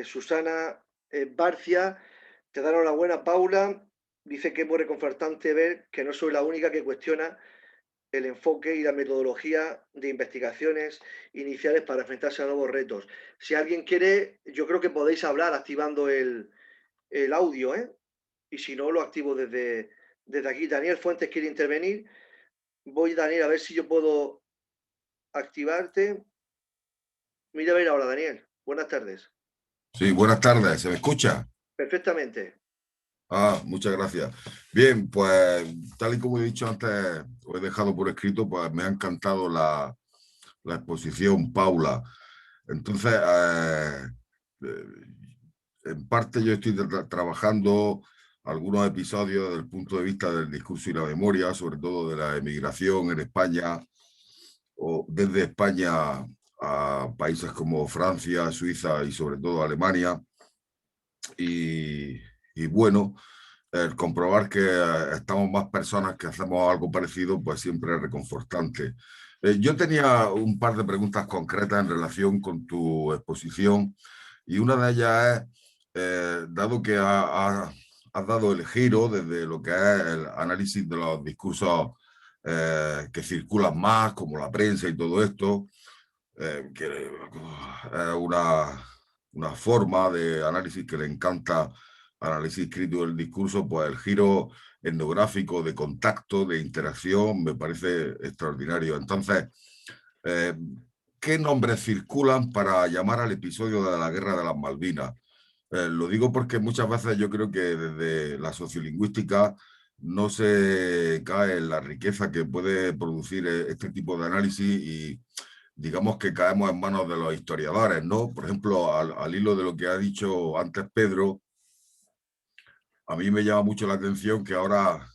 S1: Susana Barcia, te da enhorabuena, Paula. Dice que es muy reconfortante ver que no soy la única que cuestiona el enfoque y la metodología de investigaciones iniciales para enfrentarse a nuevos retos. Si alguien quiere, yo creo que podéis hablar activando el audio, ¿eh? Y si no, lo activo desde aquí. Daniel Fuentes quiere intervenir. Voy, Daniel, a ver si yo puedo activarte. Mira a ver ahora, Daniel. Buenas tardes.
S4: Sí, buenas tardes. ¿Se me escucha?
S1: Perfectamente.
S4: Muchas gracias. Bien, pues tal y como he dicho antes, os he dejado por escrito, pues me ha encantado la exposición, Paula. Entonces, en parte yo estoy trabajando algunos episodios desde el punto de vista del discurso y la memoria, sobre todo de la emigración en España, o desde España a países como Francia, Suiza y sobre todo Alemania. Y bueno, el comprobar que estamos más personas que hacemos algo parecido, pues siempre es reconfortante. Yo tenía un par de preguntas concretas en relación con tu exposición, y una de ellas es, dado que has dado el giro desde lo que es el análisis de los discursos que circulan más, como la prensa y todo esto, que es una forma de análisis que le encanta, análisis crítico del discurso, pues el giro etnográfico de contacto, de interacción, me parece extraordinario. Entonces, ¿qué nombres circulan para llamar al episodio de la Guerra de las Malvinas? Lo digo porque muchas veces yo creo que desde la sociolingüística no se cae en la riqueza que puede producir este tipo de análisis, y digamos que caemos en manos de los historiadores, ¿no? Por ejemplo, al hilo de lo que ha dicho antes Pedro, a mí me llama mucho la atención que ahora,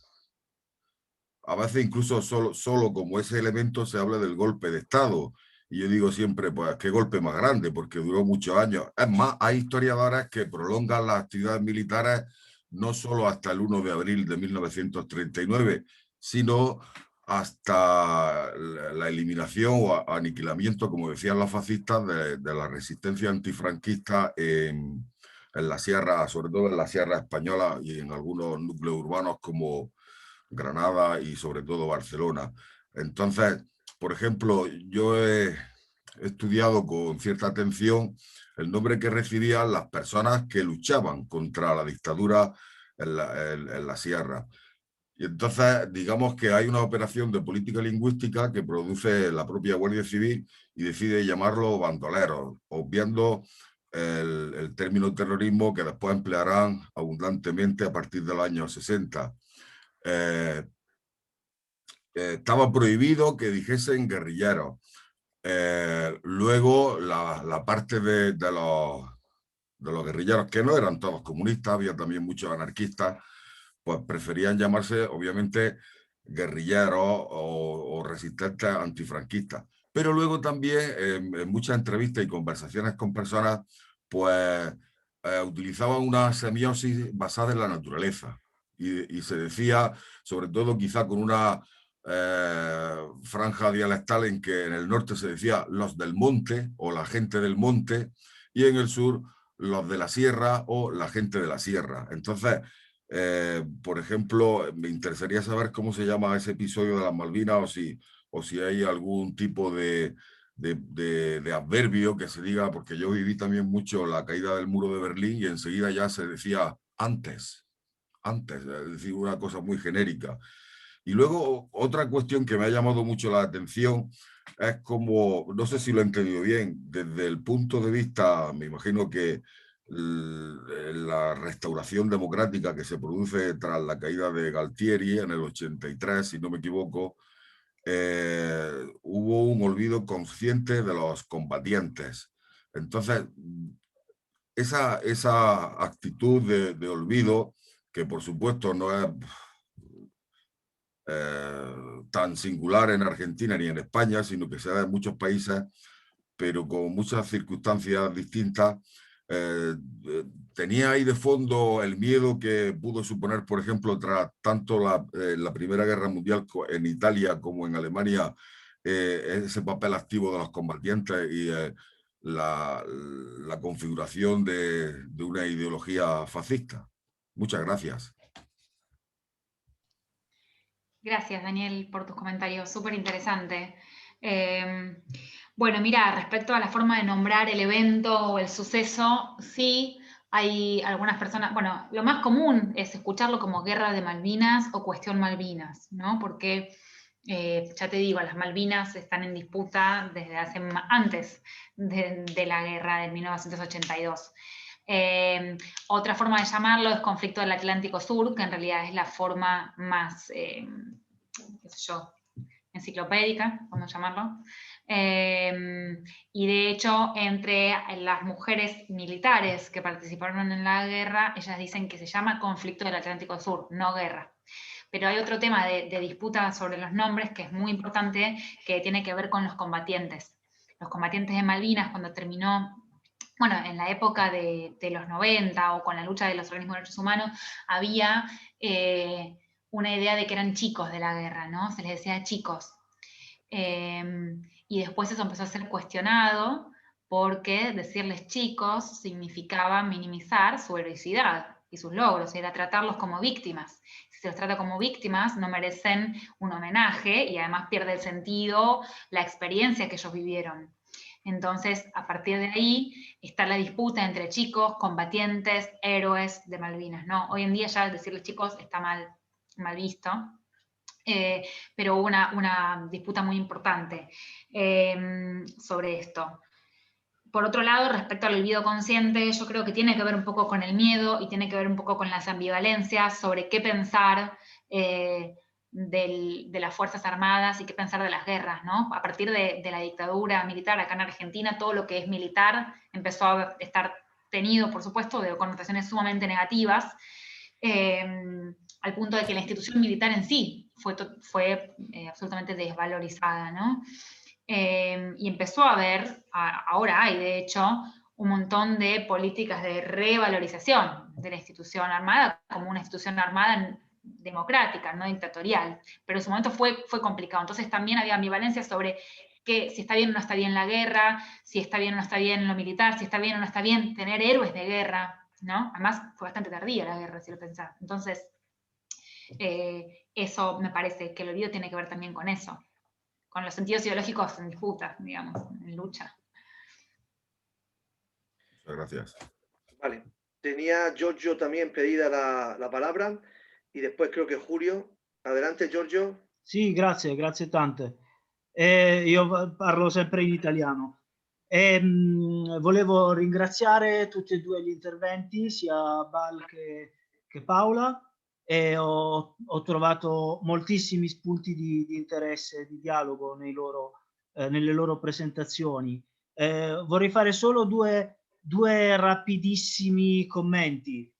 S4: a veces incluso solo como ese elemento se habla del golpe de Estado. Y yo digo siempre, pues, qué golpe más grande, porque duró muchos años. Es más, hay historiadores que prolongan las actividades militares no solo hasta el 1 de abril de 1939, sino hasta la eliminación o aniquilamiento, como decían los fascistas, de la resistencia antifranquista en la sierra, sobre todo en la sierra española y en algunos núcleos urbanos como Granada y sobre todo Barcelona. Entonces, por ejemplo, yo he estudiado con cierta atención el nombre que recibían las personas que luchaban contra la dictadura en la sierra. Y entonces, digamos que hay una operación de política lingüística que produce la propia Guardia Civil y decide llamarlo bandoleros, obviando el término terrorismo, que después emplearán abundantemente a partir del año 60. estaba prohibido que dijesen guerrilleros. Luego la parte de los guerrilleros, que no eran todos comunistas, había también muchos anarquistas, pues preferían llamarse, obviamente, guerrilleros o resistentes antifranquistas. Pero luego también, en muchas entrevistas y conversaciones con personas, pues utilizaban una semiosis basada en la naturaleza. Y se decía, sobre todo quizá con una franja dialectal en que en el norte se decía los del monte o la gente del monte, y en el sur los de la sierra o la gente de la sierra. Entonces, por ejemplo, me interesaría saber cómo se llama ese episodio de las Malvinas, o si hay algún tipo de adverbio que se diga, porque yo viví también mucho la caída del muro de Berlín y enseguida ya se decía antes, es decir, una cosa muy genérica. Y luego otra cuestión que me ha llamado mucho la atención es como, no sé si lo he entendido bien, desde el punto de vista, me imagino que la restauración democrática que se produce tras la caída de Galtieri en el 83, si no me equivoco, hubo un olvido consciente de los combatientes. Entonces, esa actitud de olvido, que por supuesto no es tan singular en Argentina ni en España, sino que se da en muchos países, pero con muchas circunstancias distintas, tenía ahí de fondo el miedo que pudo suponer, por ejemplo, tras tanto la Primera Guerra Mundial en Italia como en Alemania, ese papel activo de los combatientes y la configuración de una ideología fascista. Muchas gracias.
S3: Gracias, Daniel, por tus comentarios. Súper interesante. Bueno, mira, respecto a la forma de nombrar el evento o el suceso, sí, hay algunas personas, bueno, lo más común es escucharlo como Guerra de Malvinas o Cuestión Malvinas, ¿no? Porque, ya te digo, las Malvinas están en disputa desde antes de la guerra de 1982. Otra forma de llamarlo es conflicto del Atlántico Sur, que en realidad es la forma más, qué sé yo, enciclopédica, vamos a llamarlo. Y de hecho, entre las mujeres militares que participaron en la guerra, ellas dicen que se llama conflicto del Atlántico Sur, no guerra. Pero hay otro tema de disputa sobre los nombres que es muy importante, que tiene que ver con los combatientes. Los combatientes de Malvinas, cuando terminó, bueno, en la época de los 90 o con la lucha de los organismos de derechos humanos, había una idea de que eran chicos de la guerra, ¿no? Se les decía chicos. Y después eso empezó a ser cuestionado porque decirles chicos significaba minimizar su heroicidad y sus logros, era tratarlos como víctimas. Si se los trata como víctimas, no merecen un homenaje y además pierde el sentido la experiencia que ellos vivieron. Entonces, a partir de ahí está la disputa entre chicos, combatientes, héroes de Malvinas, ¿no? Hoy en día ya decirles chicos está mal visto, pero hubo una disputa muy importante sobre esto. Por otro lado, respecto al olvido consciente, yo creo que tiene que ver un poco con el miedo y tiene que ver un poco con las ambivalencias sobre qué pensar de las Fuerzas Armadas y qué pensar de las guerras, ¿no? A partir de la dictadura militar acá en Argentina, todo lo que es militar empezó a estar tenido, por supuesto, de connotaciones sumamente negativas, al punto de que la institución militar en sí fue absolutamente desvalorizada, ¿no? Y empezó a haber, ahora hay de hecho, un montón de políticas de revalorización de la institución armada como una institución armada democrática, no dictatorial, pero en su momento fue complicado. Entonces también había ambivalencia sobre si está bien o no está bien la guerra, si está bien o no está bien lo militar, si está bien o no está bien tener héroes de guerra, ¿no? Además fue bastante tardía la guerra, si lo pensás. Entonces, eso me parece que el olvido tiene que ver también con eso, con los sentidos ideológicos en disputa, digamos, en lucha.
S4: Muchas gracias.
S1: Vale. Tenía Giorgio también pedida la palabra y después creo que Julio. Adelante, Giorgio.
S5: Sì, grazie tante. Io parlo sempre in italiano. Volevo ringraziare tutti e due gli interventi, sia Bal che Paola. e ho trovato moltissimi spunti di interesse, di dialogo nelle loro presentazioni. Vorrei fare solo due rapidissimi commenti.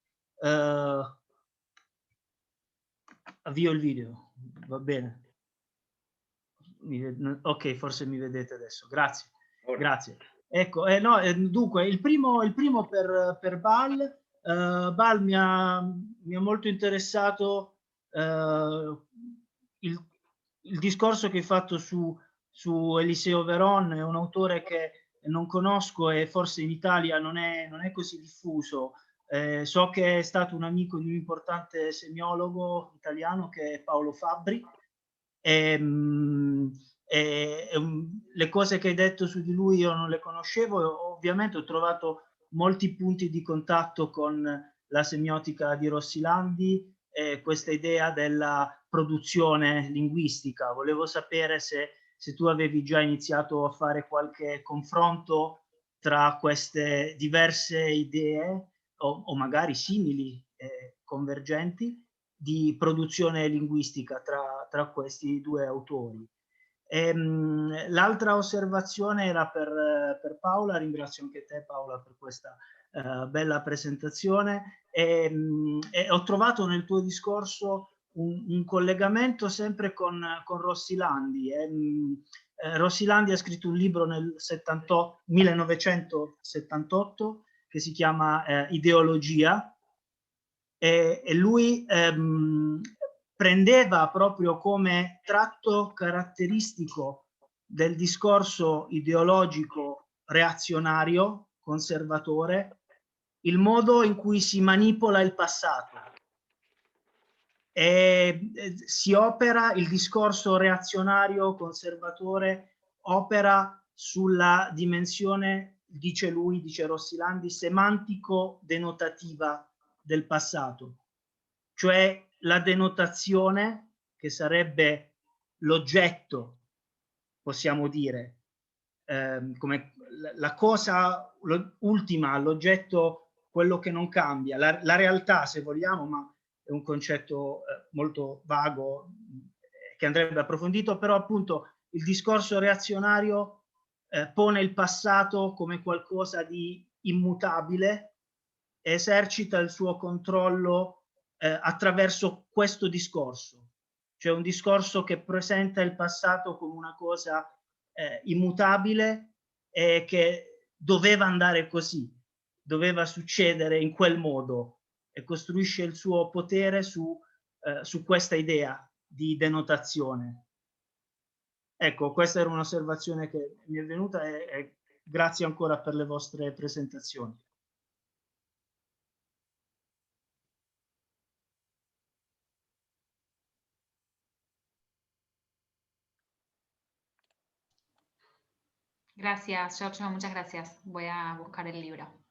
S5: Avvio il video, va bene. Ok, forse mi vedete adesso, grazie. Grazie. Ecco, no, dunque, il primo per Val. Val mi ha molto interessato il discorso che hai fatto su Eliseo Veron. È un autore che non conosco e forse in Italia non è così diffuso. So che è stato un amico di un importante semiologo italiano che è Paolo Fabbri. Le cose che hai detto su di lui io non le conoscevo. Ovviamente ho trovato molti punti di contatto con la semiotica di Rossilandi e questa idea della produzione linguistica. Volevo sapere se tu avevi già iniziato a fare qualche confronto tra queste diverse idee o magari simili e convergenti di produzione linguistica tra questi due autori. L'altra osservazione era per Paola. Ringrazio anche te, Paola, per questa bella presentazione. Ho trovato nel tuo discorso un collegamento sempre con Rossilandi. Rossilandi ha scritto un libro nel 1978 che si chiama Ideologia, e lui prendeva proprio come tratto caratteristico del discorso ideologico reazionario, conservatore, il modo in cui si manipola il passato. E si opera, il discorso reazionario, conservatore, opera sulla dimensione, dice lui, dice Rossilandi, semantico-denotativa del passato, cioè la denotazione, che sarebbe l'oggetto, possiamo dire, come la cosa ultima, l'oggetto, quello che non cambia, la realtà, se vogliamo, ma è un concetto molto vago che andrebbe approfondito. Però appunto il discorso reazionario pone il passato come qualcosa di immutabile e esercita il suo controllo attraverso questo discorso, cioè un discorso che presenta il passato come una cosa immutabile e che doveva andare così, doveva succedere in quel modo, e costruisce il suo potere su questa idea di denotazione. Ecco, questa era un'osservazione che mi è venuta e grazie ancora per le vostre presentazioni.
S3: Gracias, Giorgio, muchas gracias. Voy a buscar el libro.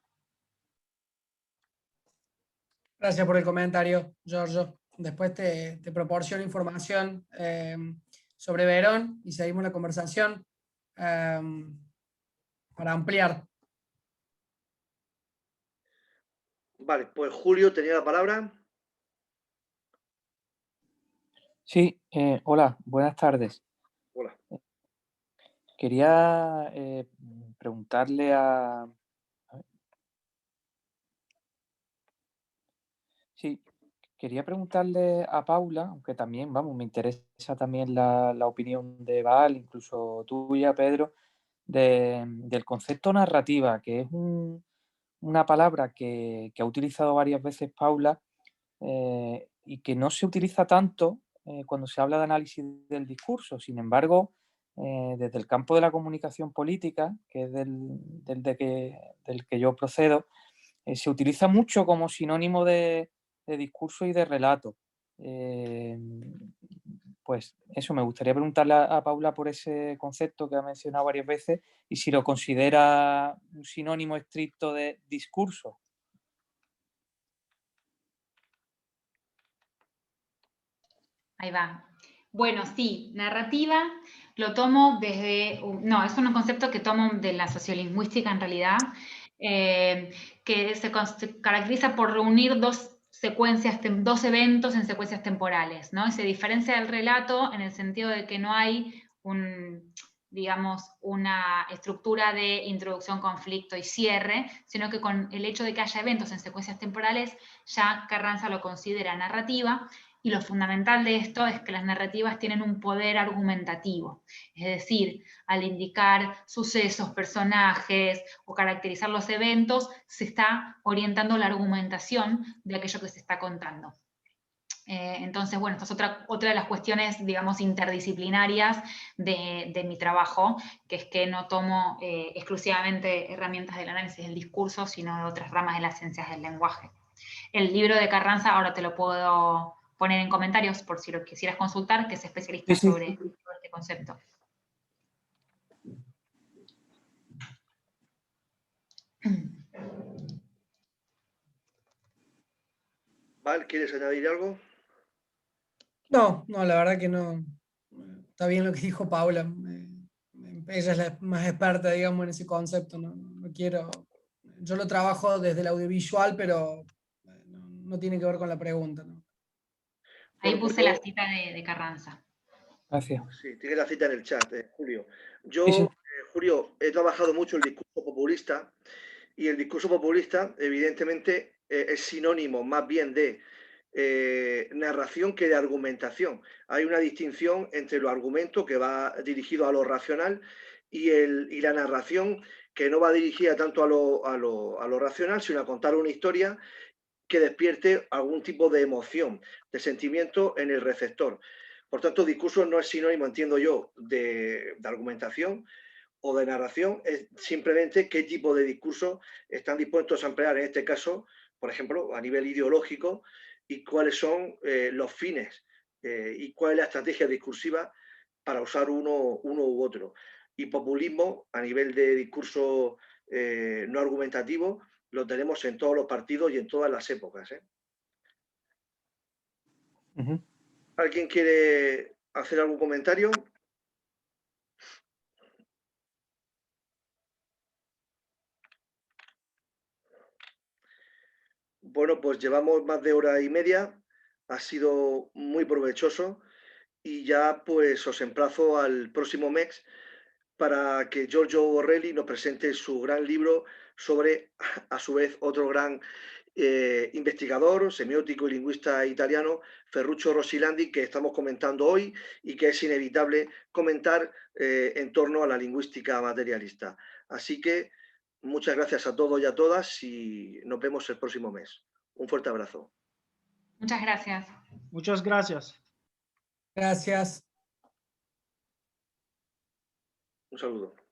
S2: Gracias por el comentario, Giorgio. Después te proporciono información sobre Verón y seguimos la conversación para ampliar.
S1: Vale, pues Julio tenía la palabra.
S6: Sí, hola, buenas tardes.
S1: Hola.
S6: Quería preguntarle a... Sí, quería preguntarle a Paula, aunque también, vamos, me interesa también la opinión de Val, incluso tuya, Pedro, del concepto narrativa, que es una palabra que ha utilizado varias veces Paula y que no se utiliza tanto cuando se habla de análisis del discurso. Sin embargo, desde el campo de la comunicación política, que es del que yo procedo, se utiliza mucho como sinónimo de discurso y de relato. Pues eso, me gustaría preguntarle a Paula por ese concepto que ha mencionado varias veces y si lo considera un sinónimo estricto de discurso.
S3: Ahí va. Bueno, sí, narrativa lo tomo desde... No, es un concepto que tomo de la sociolingüística en realidad, que se caracteriza por reunir dos dos eventos en secuencias temporales, ¿no? Y se diferencia del relato en el sentido de que no hay digamos, una estructura de introducción, conflicto y cierre, sino que con el hecho de que haya eventos en secuencias temporales, ya Carranza lo considera narrativa, y lo fundamental de esto es que las narrativas tienen un poder argumentativo, es decir, al indicar sucesos, personajes o caracterizar los eventos, se está orientando la argumentación de aquello que se está contando. Entonces, bueno, esta es otra de las cuestiones, digamos, interdisciplinarias de mi trabajo, que es que no tomo exclusivamente herramientas del análisis del discurso, sino de otras ramas de las ciencias del lenguaje. El libro de Carranza, ahora te lo puedo poner en comentarios por si lo quisieras consultar, que es especialista sobre este concepto.
S1: Val, ¿quieres añadir algo?
S2: No, la verdad que no. Está bien lo que dijo Paula. Ella es la más experta, digamos, en ese concepto. No quiero. Yo lo trabajo desde el audiovisual, pero no tiene que ver con la pregunta, ¿no?
S3: Ahí
S1: Bueno,
S3: puse la cita de Carranza.
S6: Gracias.
S1: Sí, tiene la cita en el chat, Julio.
S6: Sí, sí.
S1: Julio, he trabajado mucho el discurso populista, y el discurso populista, evidentemente, es sinónimo más bien de narración que de argumentación. Hay una distinción entre los argumentos, que va dirigido a lo racional, y la narración, que no va dirigida tanto a lo racional, sino a contar una historia que despierte algún tipo de emoción, de sentimiento en el receptor. Por tanto, discurso no es sinónimo, entiendo yo, de argumentación o de narración, es simplemente qué tipo de discurso están dispuestos a emplear, en este caso, por ejemplo, a nivel ideológico, y cuáles son los fines y cuál es la estrategia discursiva para usar uno u otro. Y populismo, a nivel de discurso no argumentativo, lo tenemos en todos los partidos y en todas las épocas. ¿Alguien quiere hacer algún comentario? Bueno, pues llevamos más de hora y media, ha sido muy provechoso, y ya pues os emplazo al próximo mes para que Giorgio Borrelli nos presente su gran libro sobre, a su vez, otro gran investigador, semiótico y lingüista italiano, Ferruccio Rosilandi, que estamos comentando hoy y que es inevitable comentar en torno a la lingüística materialista. Así que muchas gracias a todos y a todas, y nos vemos el próximo mes. Un fuerte abrazo.
S3: Muchas gracias.
S5: Muchas gracias.
S2: Gracias.
S1: Un saludo.